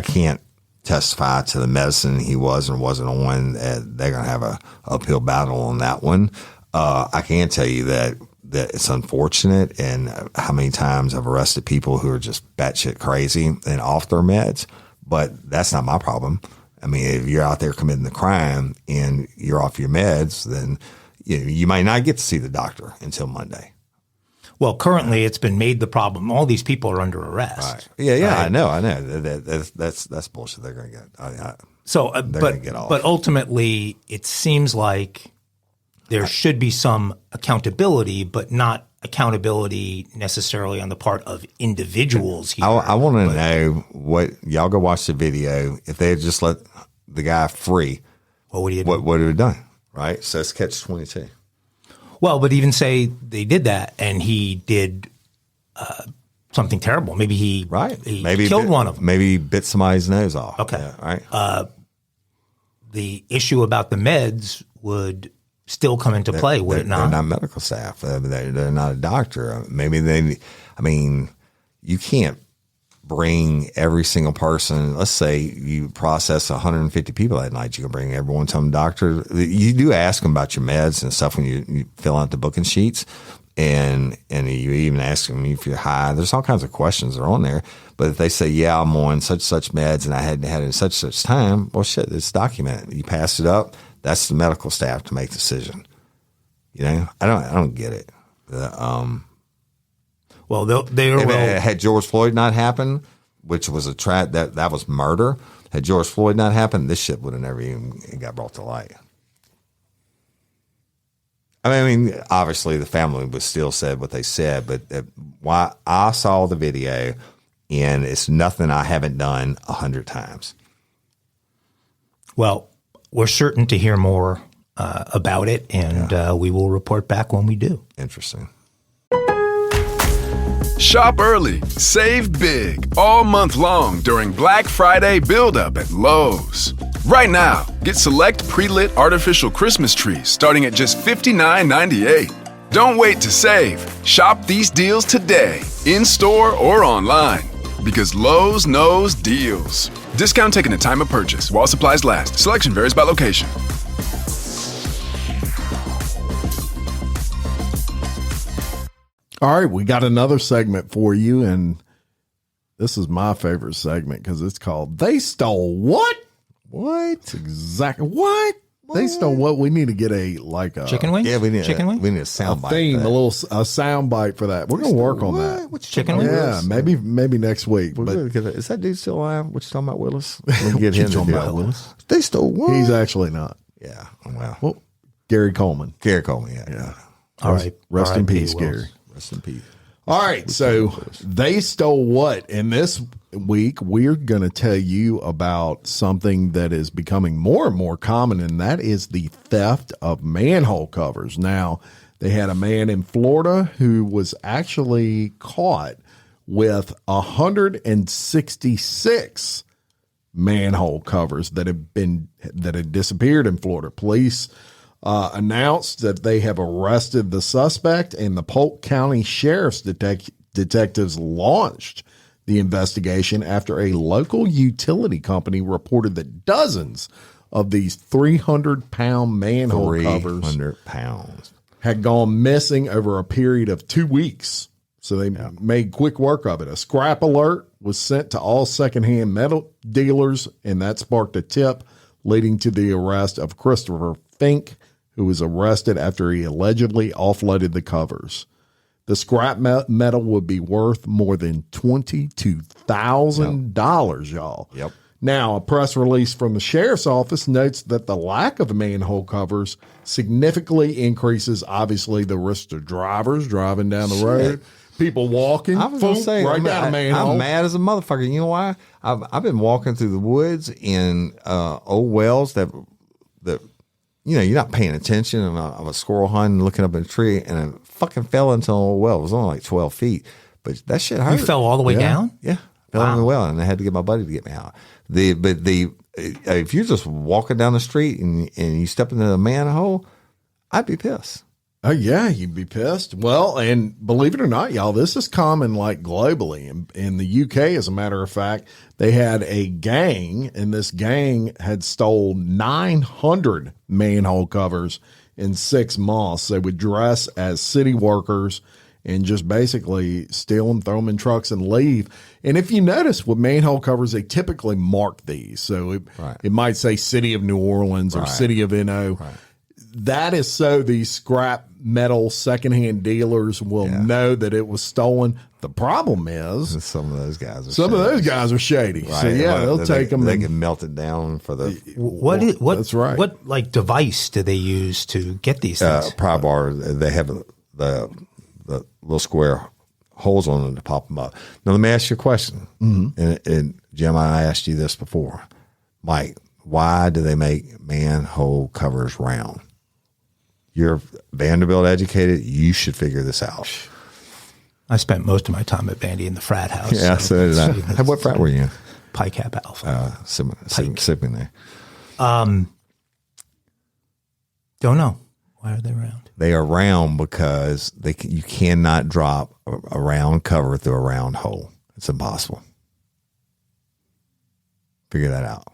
can't testify to the medicine he was and wasn't on. They're going to have a uphill battle on that one. I can tell you that it's unfortunate, and how many times I've arrested people who are just batshit crazy and off their meds, but that's not my problem. I mean, if you're out there committing the crime and you're off your meds, then you might not get to see the doctor until Monday. Well, currently it's been made the problem. All these people are under arrest. Right. Yeah, right? I know. That's bullshit. They're going to get. They're going to get off. But ultimately, it seems like there should be some accountability, but not accountability necessarily on the part of individuals here. I want to know what y'all go watch the video. If they had just let the guy free, what would he have done? What would he have done? Right. So it's catch-22. Well, but even say they did that and he did something terrible. Maybe he killed one of them. Maybe he bit somebody's nose off. Okay. Yeah, right. The issue about the meds would still come into play, would it not? They're not medical staff. They're not a doctor. You can't bring every single person. Let's say you process 150 people that night. You can bring everyone to them doctor. You do ask them about your meds and stuff when you fill out the booking sheets. And you even ask them if you're high. There's all kinds of questions that are on there. But if they say, yeah, I'm on such meds and I hadn't had it in such time, well, shit, it's documented. You pass it up. That's the medical staff to make the decision. I don't get it. Had George Floyd not happened, which was that was murder. Had George Floyd not happened, this shit would have never even got brought to light. I mean, obviously the family would still said what they said, but why I saw the video, and it's nothing I haven't done 100 times. Well, we're certain to hear more about it, and we will report back when we do. Interesting. Shop early, save big, all month long during Black Friday build-up at Lowe's. Right now, get select pre-lit artificial Christmas trees starting at just $59.98. Don't wait to save. Shop these deals today, in-store or online. Because Lowe's knows deals. Discount taken at time of purchase while supplies last. Selection varies by location. All right, we got another segment for you, and this is my favorite segment because it's called They Stole What? What? Exactly. What? They stole what? We need to get a chicken wings. Yeah, we need chicken wing. We need a sound bite. theme, for a sound bite for that. We're gonna work on that. What you Chicken talking wings? about, Yeah, Willis? maybe next week. We're But gonna get is that dude still alive? What you talking about, Willis? We'll get you him to talking do about, it. Willis? They stole what? he's actually not. Yeah. Well, Well, Gary Coleman. Gary Coleman. Yeah. All right. Rest in R.I.P. peace, Wills. Gary. Rest in peace. All right, so they stole what? And this week, we're going to tell you about something that is becoming more and more common, and that is the theft of manhole covers. Now, they had a man in Florida who was actually caught with 166 manhole covers that had disappeared in Florida. Police announced that they have arrested the suspect, and the Polk County Sheriff's detectives launched the investigation after a local utility company reported that dozens of these 300-pound manhole covers 300 pounds had gone missing over a period of 2 weeks. So they made quick work of it. A scrap alert was sent to all secondhand metal dealers, and that sparked a tip leading to the arrest of Christopher Fink, who was arrested after he allegedly offloaded the covers. The scrap metal would be worth more than $22,000, y'all. Yep. Now, a press release from the sheriff's office notes that the lack of manhole covers significantly increases, obviously, the risk to drivers driving down the road, people walking, I was gonna say, right down a manhole. I'm mad as a motherfucker. You know why? I've been walking through the woods in old wells that you're not paying attention. And I was squirrel hunting, looking up in a tree, and I fucking fell into an old well. It was only like 12 feet, but that shit hurt. You fell all the way down? Yeah, fell in the well, and I had to get my buddy to get me out. If you're just walking down the street and you step into a manhole, I'd be pissed. Oh, yeah, you'd be pissed. Well, and believe it or not, y'all, this is common like globally. In the UK, as a matter of fact, they had a gang, and this gang had stole 900 manhole covers in 6 months. They would dress as city workers and just basically steal them, throw them in trucks, and leave. And if you notice with manhole covers, they typically mark these. So it might say City of New Orleans or City of NO. Right. That is so these scrap metal secondhand dealers will know that it was stolen. The problem is some of those guys are shady. Right. So they'll take them. They can melt it down for the. That's right. What like device do they use to get these things? Pry bar. They have the little square holes on them to pop them up. Now let me ask you a question. Mm-hmm. And Jim, I asked you this before, Mike. Why do they make manhole covers round? You're Vanderbilt educated. You should figure this out. I spent most of my time at Vandy in the frat house. Yeah, so did I. What frat were you in? Pi Kappa Alpha. Sipping there. Don't know. Why are they round? They are round because you cannot drop a round cover through a round hole. It's impossible. Figure that out.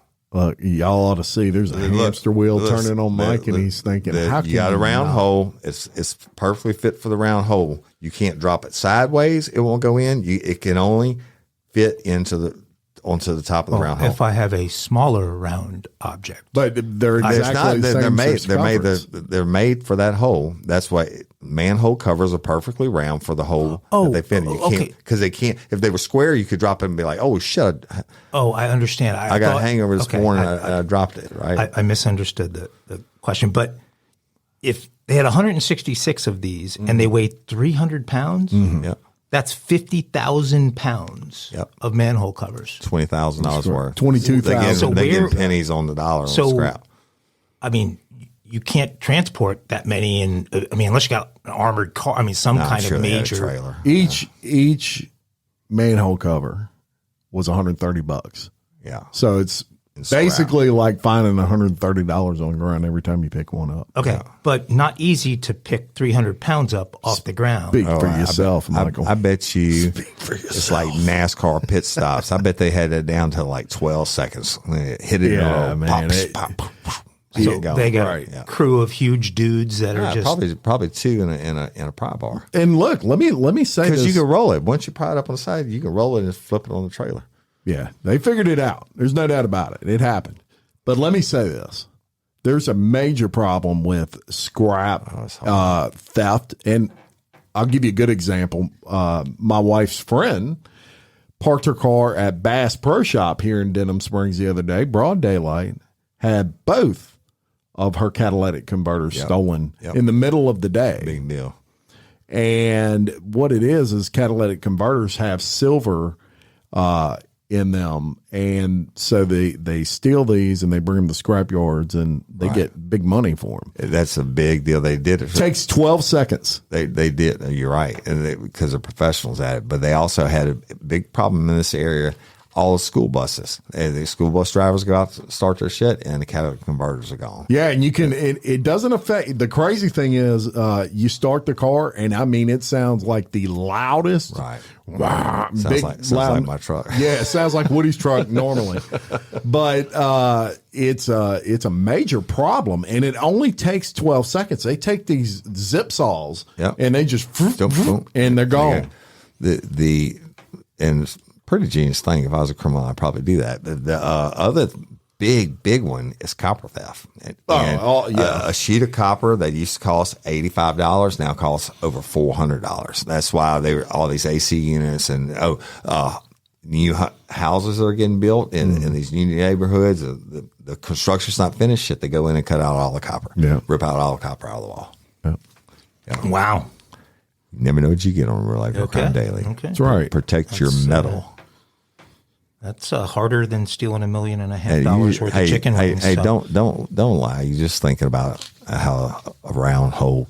Y'all ought to see. There's a hamster wheel turning on Mike, and he's thinking, "How can you got a round hole? It's perfectly fit for the round hole. You can't drop it sideways; it won't go in. It can only fit onto the top of the round hole. If I have a smaller round object, but they're exactly the same. They're made for that hole. That's why manhole covers are perfectly round for the hole that they fit in. You can't because they can't. If they were square, you could drop it and be like, "Oh shit!" I understand. I got a hangover this morning. I dropped it. Right. I misunderstood the question, but if they had 166 of these and they weighed 300 pounds, that's 50,000 pounds of manhole covers. $20,000 worth. 22,000. They get pennies on the dollar on scrap. I mean, you can't transport that many. And I mean, unless you got an armored car, I mean, some kind of major trailer. Each manhole cover was $130. Yeah. So it's basically like finding $130 on the ground every time you pick one up. Okay, but not easy to pick 300 pounds up off the ground. Speak for yourself, Michael. I bet you it's like NASCAR pit stops. I bet they had it down to like 12 seconds. Hit it in a row. Man. Pop. So they got a crew of huge dudes that are just probably two in a pry bar. And look, let me say this. Because you can roll it. Once you pry it up on the side, you can roll it and flip it on the trailer. Yeah, they figured it out. There's no doubt about it. It happened. But let me say this. There's a major problem with scrap theft. And I'll give you a good example. My wife's friend parked her car at Bass Pro Shop here in Denham Springs the other day, broad daylight, had both of her catalytic converters stolen in the middle of the day. Big deal. And what it is catalytic converters have silver in them, and so they steal these and they bring them to scrap yards and they get big money for them. That's a big deal. They did it. It takes 12 seconds. They did. You're right, and because they're professionals at it. But they also had a big problem in this area. All the school buses, the school bus drivers go out to start their shit, and the catalytic converters are gone. Yeah, and you can. It doesn't affect. The crazy thing is, you start the car, and I mean, it sounds like the loudest. Right. Wow, Sounds like my truck. Yeah, it sounds like Woody's truck normally, but it's a major problem, and it only takes 12 seconds. They take these zip saws, and they just and they're gone. And pretty genius thing. If I was a criminal, I'd probably do that. The other big one is copper theft. A sheet of copper that used to cost $85 now costs over $400. That's why all these AC units and new houses that are getting built in these new neighborhoods. The construction's not finished yet. They go in and cut out all the copper. Rip out all the copper out of the wall. Wow. You never know what you get on Real Life Crime Daily. Okay. That's right. Protect your metal. That's harder than stealing $1.5 million worth of chicken wings. Hey, don't lie. You're just thinking about how a round hole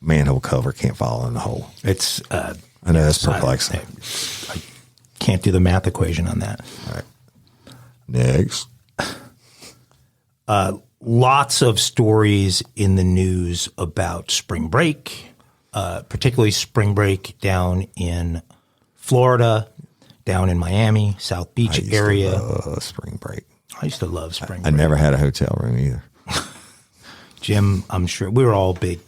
manhole cover can't fall in the hole. It's I know that's perplexing. I can't do the math equation on that. All right. Next. Lots of stories in the news about spring break, particularly spring break down in Florida, down in Miami, South Beach area. Spring break. I used to love spring break. I never had a hotel room either. Jim, I'm sure we were all big,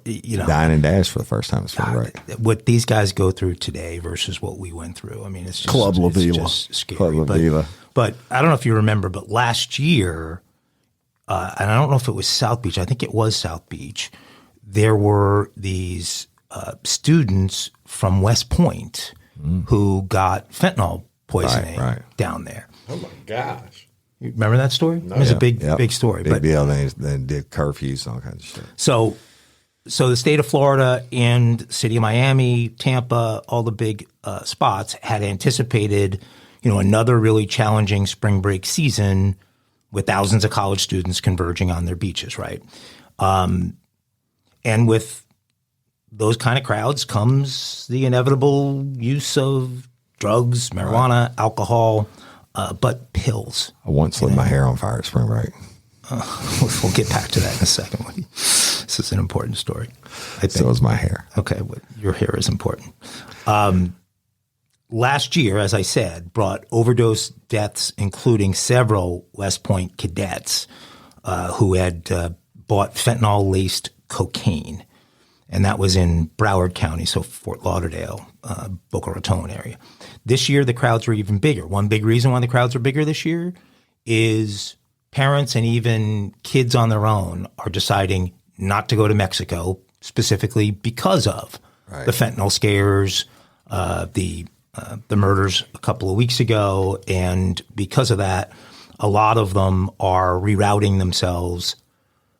Dine and dash for the first time in spring break. What these guys go through today versus what we went through. I mean, it's just Club La Vila. It's just scary. Club La Vila. But I don't know if you remember, but last year, and I don't know if it was South Beach. I think it was South Beach. There were these students from West Point who got fentanyl poisoning down there. Oh my gosh! You remember that story? No. It was a big story. Big deal. They did curfews and all kinds of shit. So the state of Florida and city of Miami, Tampa, all the big spots had anticipated, another really challenging spring break season with thousands of college students converging on their beaches, right? And with those kind of crowds comes the inevitable use of drugs, marijuana, alcohol, but pills. I once lit my hair on fire at spring break. We'll get back to that in a second. This is an important story. So is my hair. Okay, well, your hair is important. Last year, as I said, brought overdose deaths, including several West Point cadets who had bought fentanyl-laced cocaine. And that was in Broward County, so Fort Lauderdale, Boca Raton area. This year, the crowds were even bigger. One big reason why the crowds are bigger this year is parents and even kids on their own are deciding not to go to Mexico, specifically because of the fentanyl scares, the murders a couple of weeks ago. And because of that, a lot of them are rerouting themselves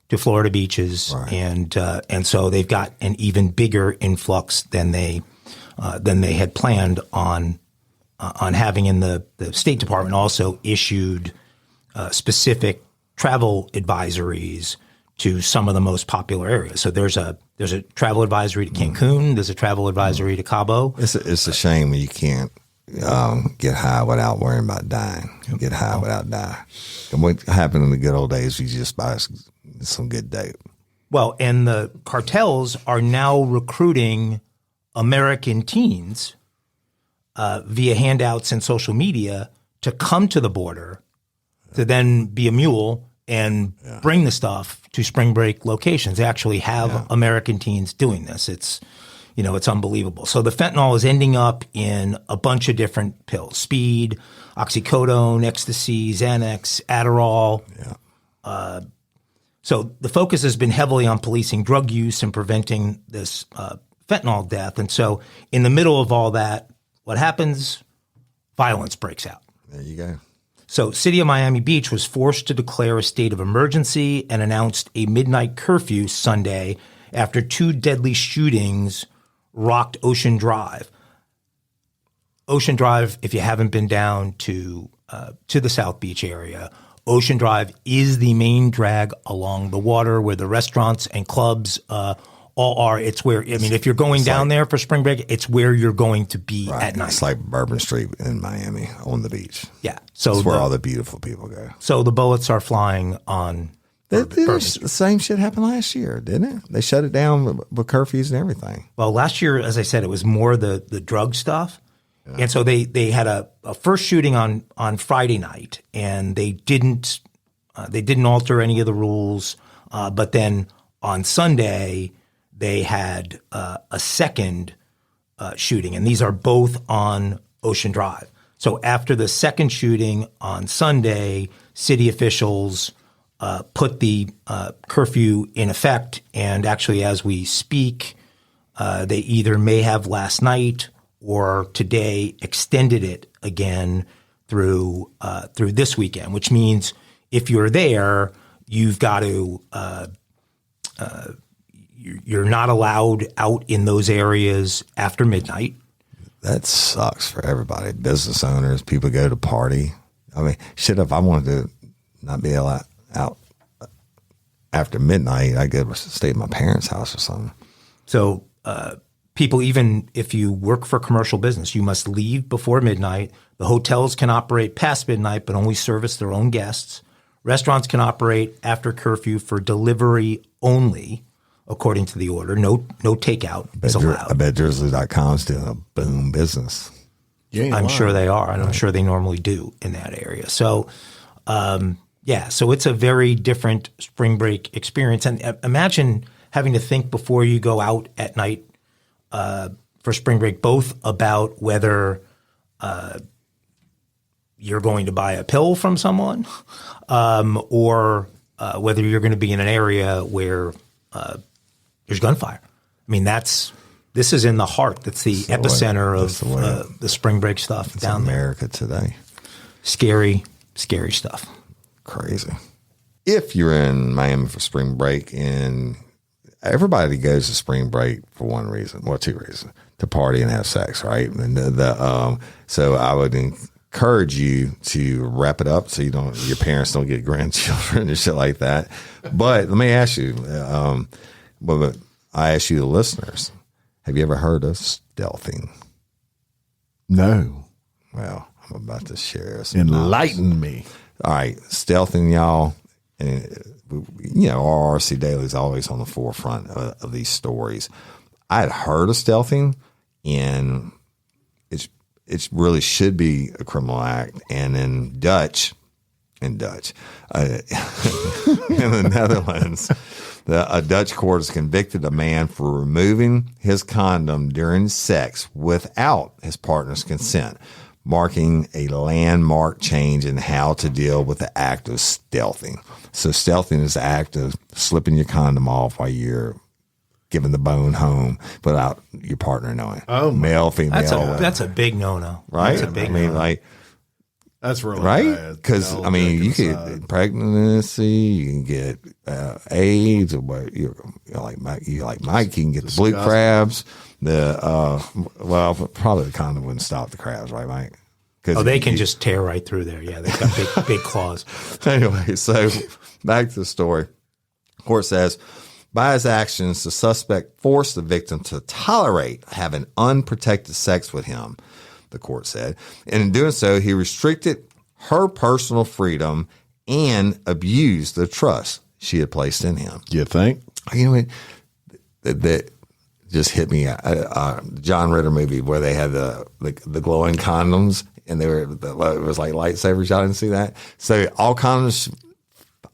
to Florida beaches, and so they've got an even bigger influx than they had planned on having. In the State Department also issued specific travel advisories to some of the most popular areas. So there's a travel advisory to Cancun. There's a travel advisory to Cabo. It's a shame when you can't get high without worrying about dying. Get high without dying. And what happened in the good old days, you just buy some good dope. Well, and the cartels are now recruiting American teens via handouts and social media to come to the border to then be a mule and bring the stuff to spring break locations. They actually have American teens doing this. It's unbelievable. So the fentanyl is ending up in a bunch of different pills: speed, oxycodone, ecstasy, Xanax, Adderall. Yeah. So the focus has been heavily on policing drug use and preventing this fentanyl death. And so in the middle of all that, what happens? Violence breaks out. There you go. So City of Miami Beach was forced to declare a state of emergency and announced a midnight curfew Sunday after 2 deadly shootings rocked Ocean Drive. Ocean Drive, if you haven't been down to the South Beach area, Ocean Drive is the main drag along the water where the restaurants and clubs all are. It's where, if you're going down there for spring break, it's where you're going to be at night. It's like Bourbon Street in Miami on the beach. Yeah. So it's where all the beautiful people go. So the bullets are flying on. The same shit happened last year, didn't it? They shut it down with curfews and everything. Well, last year, as I said, it was more the drug stuff. Yeah. And so they had a first shooting on Friday night, and they didn't alter any of the rules. But then on Sunday, they had a second shooting, and these are both on Ocean Drive. So after the second shooting on Sunday, city officials put the curfew in effect, and actually, as we speak, they either may have last night or today extended it again through this weekend. Which means if you're there, you've got to you're not allowed out in those areas after midnight. That sucks for everybody. Business owners, people go to party. If I wanted to not be allowed out after midnight, I go stay at my parents' house or something. So people, even if you work for commercial business, you must leave before midnight. The hotels can operate past midnight, but only service their own guests. Restaurants can operate after curfew for delivery only, according to the order. No takeout is allowed. I bet Drizzly.com's doing a boom business. I'm sure they are, and I'm sure they normally do in that area. So, so it's a very different spring break experience. And imagine having to think before you go out at night for spring break, both about whether you're going to buy a pill from someone or whether you're going to be in an area where there's gunfire. This is in the heart. That's the epicenter of the spring break stuff down there. America today. Scary, scary stuff. Crazy. If you're in Miami for spring break, and everybody goes to spring break for one reason, well, 2 reasons: to party and have sex, right? And so I would encourage you to wrap it up so your parents don't get grandchildren and shit like that. But let me ask you, I ask you, the listeners, have you ever heard of stealthing? No. Well, I'm about to share some Enlighten me. All right, stealthing, y'all. And, RRC Daily is always on the forefront of these stories. I had heard of stealthing, and it really should be a criminal act. And in Dutch, in the Netherlands, a Dutch court has convicted a man for removing his condom during sex without his partner's consent, marking a landmark change in how to deal with the act of stealthing. So stealthing is the act of slipping your condom off while you're giving the bone home without your partner knowing. Oh, male, female. That's a big no-no. Right? That's a big no-no. That's really right. bad. Because you get pregnancy, you can get AIDS, or what you like Mike. You can get the blue crabs. Probably the condom wouldn't stop the crabs, right, Mike? They can just tear right through there. Yeah, they've got big claws. Anyway, so back to the story. Court says, by his actions, the suspect forced the victim to tolerate having unprotected sex with him, the court said. And in doing so, he restricted her personal freedom and abused the trust she had placed in him. You think? You know what? That just hit me. John Ritter movie where they had the glowing condoms and it was like lightsabers. Y'all didn't see that? So all condoms,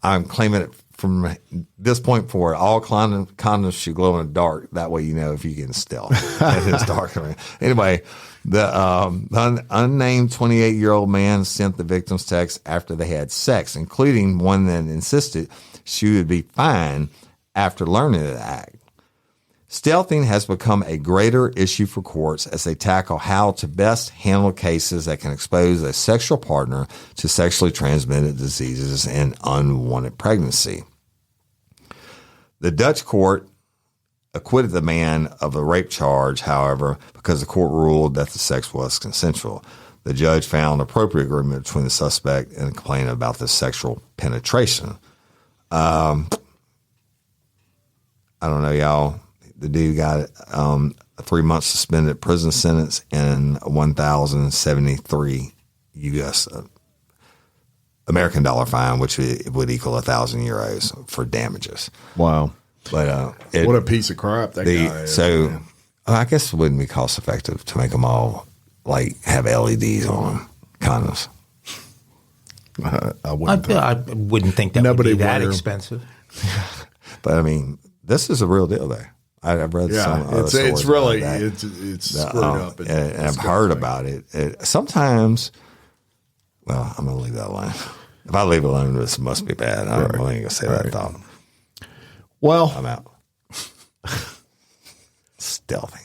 I'm claiming it from this point forward, all condoms should glow in the dark. That way you know if you're getting still. It's dark. Anyway, the unnamed 28-year-old man sent the victim's text after they had sex, including one that insisted she would be fine after learning the act. Stealthing has become a greater issue for courts as they tackle how to best handle cases that can expose a sexual partner to sexually transmitted diseases and unwanted pregnancy. The Dutch court acquitted the man of the rape charge, however, because the court ruled that the sex was consensual. The judge found appropriate agreement between the suspect and the complainant about the sexual penetration. I don't know, y'all. The dude got a 3-month suspended prison sentence and 1,073 U.S. American dollar fine, which would equal 1,000 euros for damages. Wow. But what a piece of crap that guy is. So I guess it wouldn't be cost effective to make them all like have LEDs on them, condoms. I wouldn't think. I wouldn't think that would be that expensive. But I mean, this is a real deal there. I've read some other stories. It's really about that. it's screwed up. And I've heard about it. Sometimes, well, I'm going to leave that alone. If I leave it alone, this must be bad. I'm only going to say that thought. Well, I'm out. Stealthy.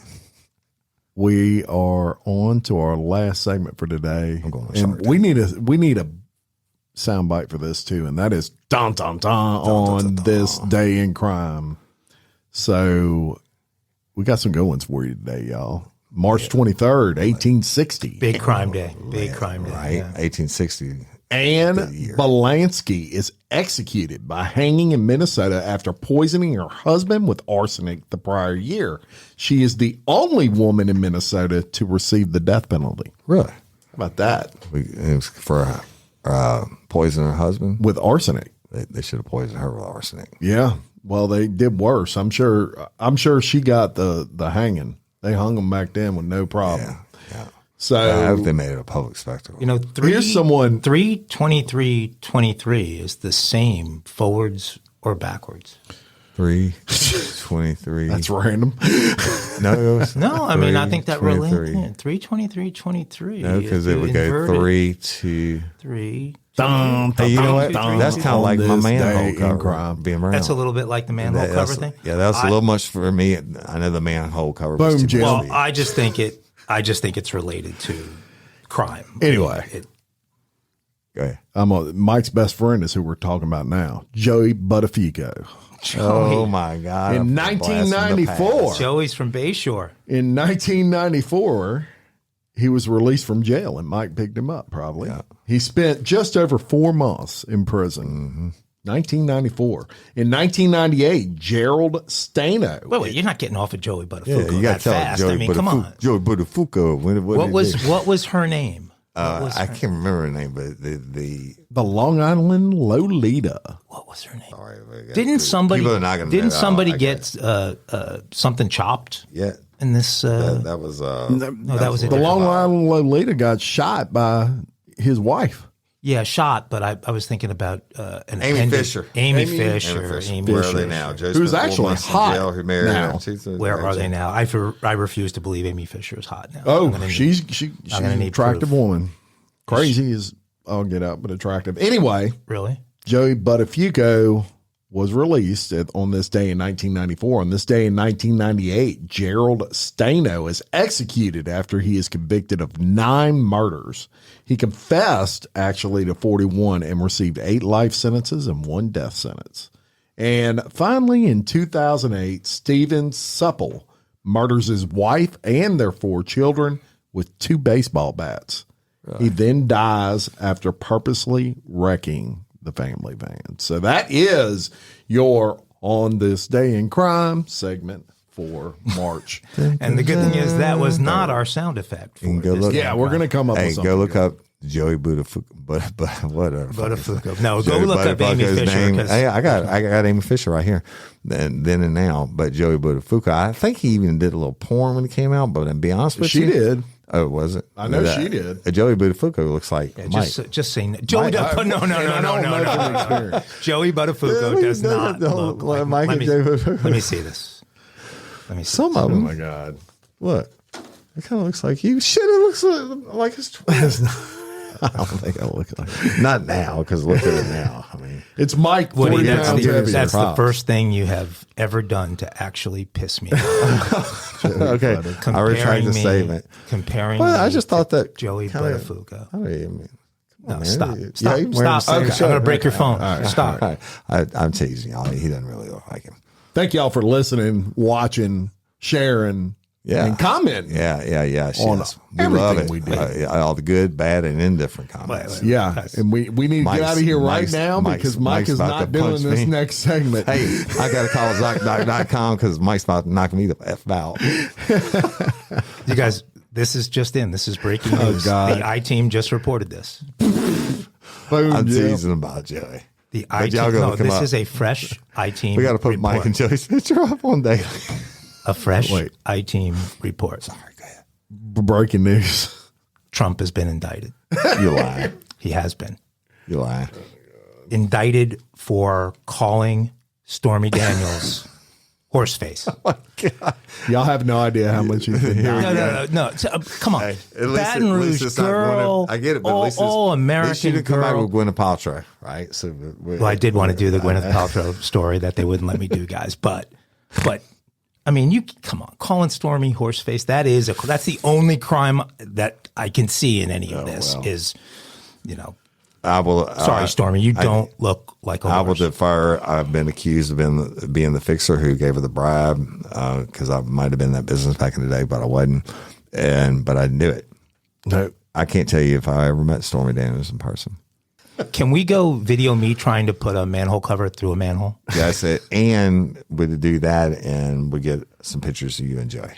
We are on to our last segment for today. I'm going to and we need a soundbite for this too, and that is dun dun dun on this day in crime. So we got some good ones for you today, y'all. March 23rd, 1860. Big crime day. Big crime day. Right? Yeah. 1860. Anne Belansky is executed by hanging in Minnesota after poisoning her husband with arsenic the prior year. She is the only woman in Minnesota to receive the death penalty. Really? How about that? It was for poisoning her husband? With arsenic. They should have poisoned her with arsenic. Yeah. Well, they did worse. I'm sure she got the hanging. They hung them back then with no problem. Yeah. So I hope they made it a public spectacle. You know, here's someone 3:23:23 is the same forwards or backwards. 3:23. That's random. No, I mean I think that relates. 3:23:23. No, because it would go 3 to 3. Hey, you know what? That's kind of like my manhole cover being around. That's a little bit like the manhole cover thing. Yeah, that was a little much for me. I know the manhole cover. Boom, was too Jim. much. Well, I just think it's related to crime. Anyway, Go ahead. Mike's best friend is who we're talking about now, Joey Buttafuoco. Oh my God! In 1994, Joey's from Bayshore. In 1994, he was released from jail, and Mike picked him up. Probably, he spent just over 4 months in prison. Mm-hmm. 1994. In 1998, Gerald Stano. Wait, you're not getting off of Joey Buttafuoco Yeah, you got that to tell fast. Joey I mean, come on. Joey Buttafuoco. What was her name? I can't remember her name, but the Long Island Lolita. What was her name? sorry, Didn't somebody know. get something chopped? Yeah, In this, that was that was it. The Long Island Lolita got shot by his wife. Yeah, shot. But I was thinking about an Amy appendage. Fisher. Amy Fisher. Where are they now? Who's actually hot now. Where are they now? I refuse to believe Amy Fisher is hot now. Oh, she's an attractive woman. Crazy as I'll get out, but attractive. Anyway, Really? Joey Buttafuoco was released on this day in 1994. On this day in 1998, Gerald Stano is executed after he is convicted of 9 murders. He confessed actually to 41 and received 8 life sentences and 1 death sentence. And finally, in 2008, Steven Supple murders his wife and their 4 children with 2 baseball bats. He then dies after purposely wrecking the family van. So that is your on this day in crime segment for March. And the good thing is that was not our sound effect. For You can go this look. day Yeah, in we're crime. going to come up with Hey, something. go look good. up Joey Buttafuoco. But whatever. Buttafuoco. No, Joey go look up Amy Buttafuoco's Fisher. name. 'Cause- Hey, I got Amy Fisher right here. Then and now, but Joey Buttafuoco. I think he even did a little porn when he came out. But to be honest with She you, did. Oh, was it? I know she did. Joey Buttafuoco looks like Yeah, Mike. just saying. Joey, Mike. no. Joey Buttafuoco does not look like Mike let and me, Joey Buttafuoco. let me see this. Let me see. Some of Oh them. my God. What? It kind of looks like you. Shit, it looks like his twins. I don't think I look like. Not now, because look at it now. I mean, It's Mike, Woody, 40 that's pounds heavier. the Props. first thing you have ever done to actually piss me off. okay. I retract the statement. Comparing. Well, I me just to thought that Joey kinda- Buttafuoco. I mean, No, man. stop. Yeah, Stop. you wear the Stop. same Okay. shirt. I'm going to break your phone. All right. Stop. All right. I'm teasing y'all. He doesn't really look like him. Thank y'all for listening, watching, sharing, Yeah. and commenting. Yeah. On Yes. We love everything it. we do. All the good, bad, and indifferent comments. Wait. Yeah, and we need to get out of here right now because Mike is about not to punch doing this me. next segment. Hey, I got to call ZocDoc.com because Mike's about to knock me the F out. You guys, this is just in. This is breaking news. God. The I-Team just reported this. Boom, I'm yeah. teasing about Joey. The But y'all I-Team. go No, look him this up. is a fresh I-Team We got to put report. Mike and Joey's picture up on daily. A fresh Wait. I-Team report. Sorry, go ahead. Breaking news. Trump has been indicted. You lying. He has been You lying. indicted for calling Stormy Daniels horseface. Y'all have no idea how much he's been doing. No. So, come on. Hey, at least Baton Rouge it's not girl. Gwyneth- I get it, but all, at least all at least American you didn't come out girl. with Gwyneth Paltrow, right? So, Well, I did want to do the Gwyneth Paltrow story that they wouldn't let me do, guys. But I mean, you come on, calling Stormy horseface. That's the only crime that I can see in any of this is, I will. sorry, Stormy, you don't look like a I will horse. defer. I've been accused of being the fixer who gave her the bribe because I might have been in that business back in the day, but I wasn't. But I knew it. No. I can't tell you if I ever met Stormy Daniels in person. Can we go video me trying to put a manhole cover through a manhole? That's it. And we'd do that, and we get some pictures of you and Joey.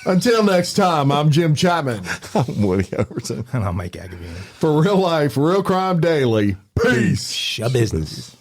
Until next time, I'm Jim Chapman. I'm Woody Overton. And I'll make Agavini. For Real Life, Real Crime Daily. Peace. Show business.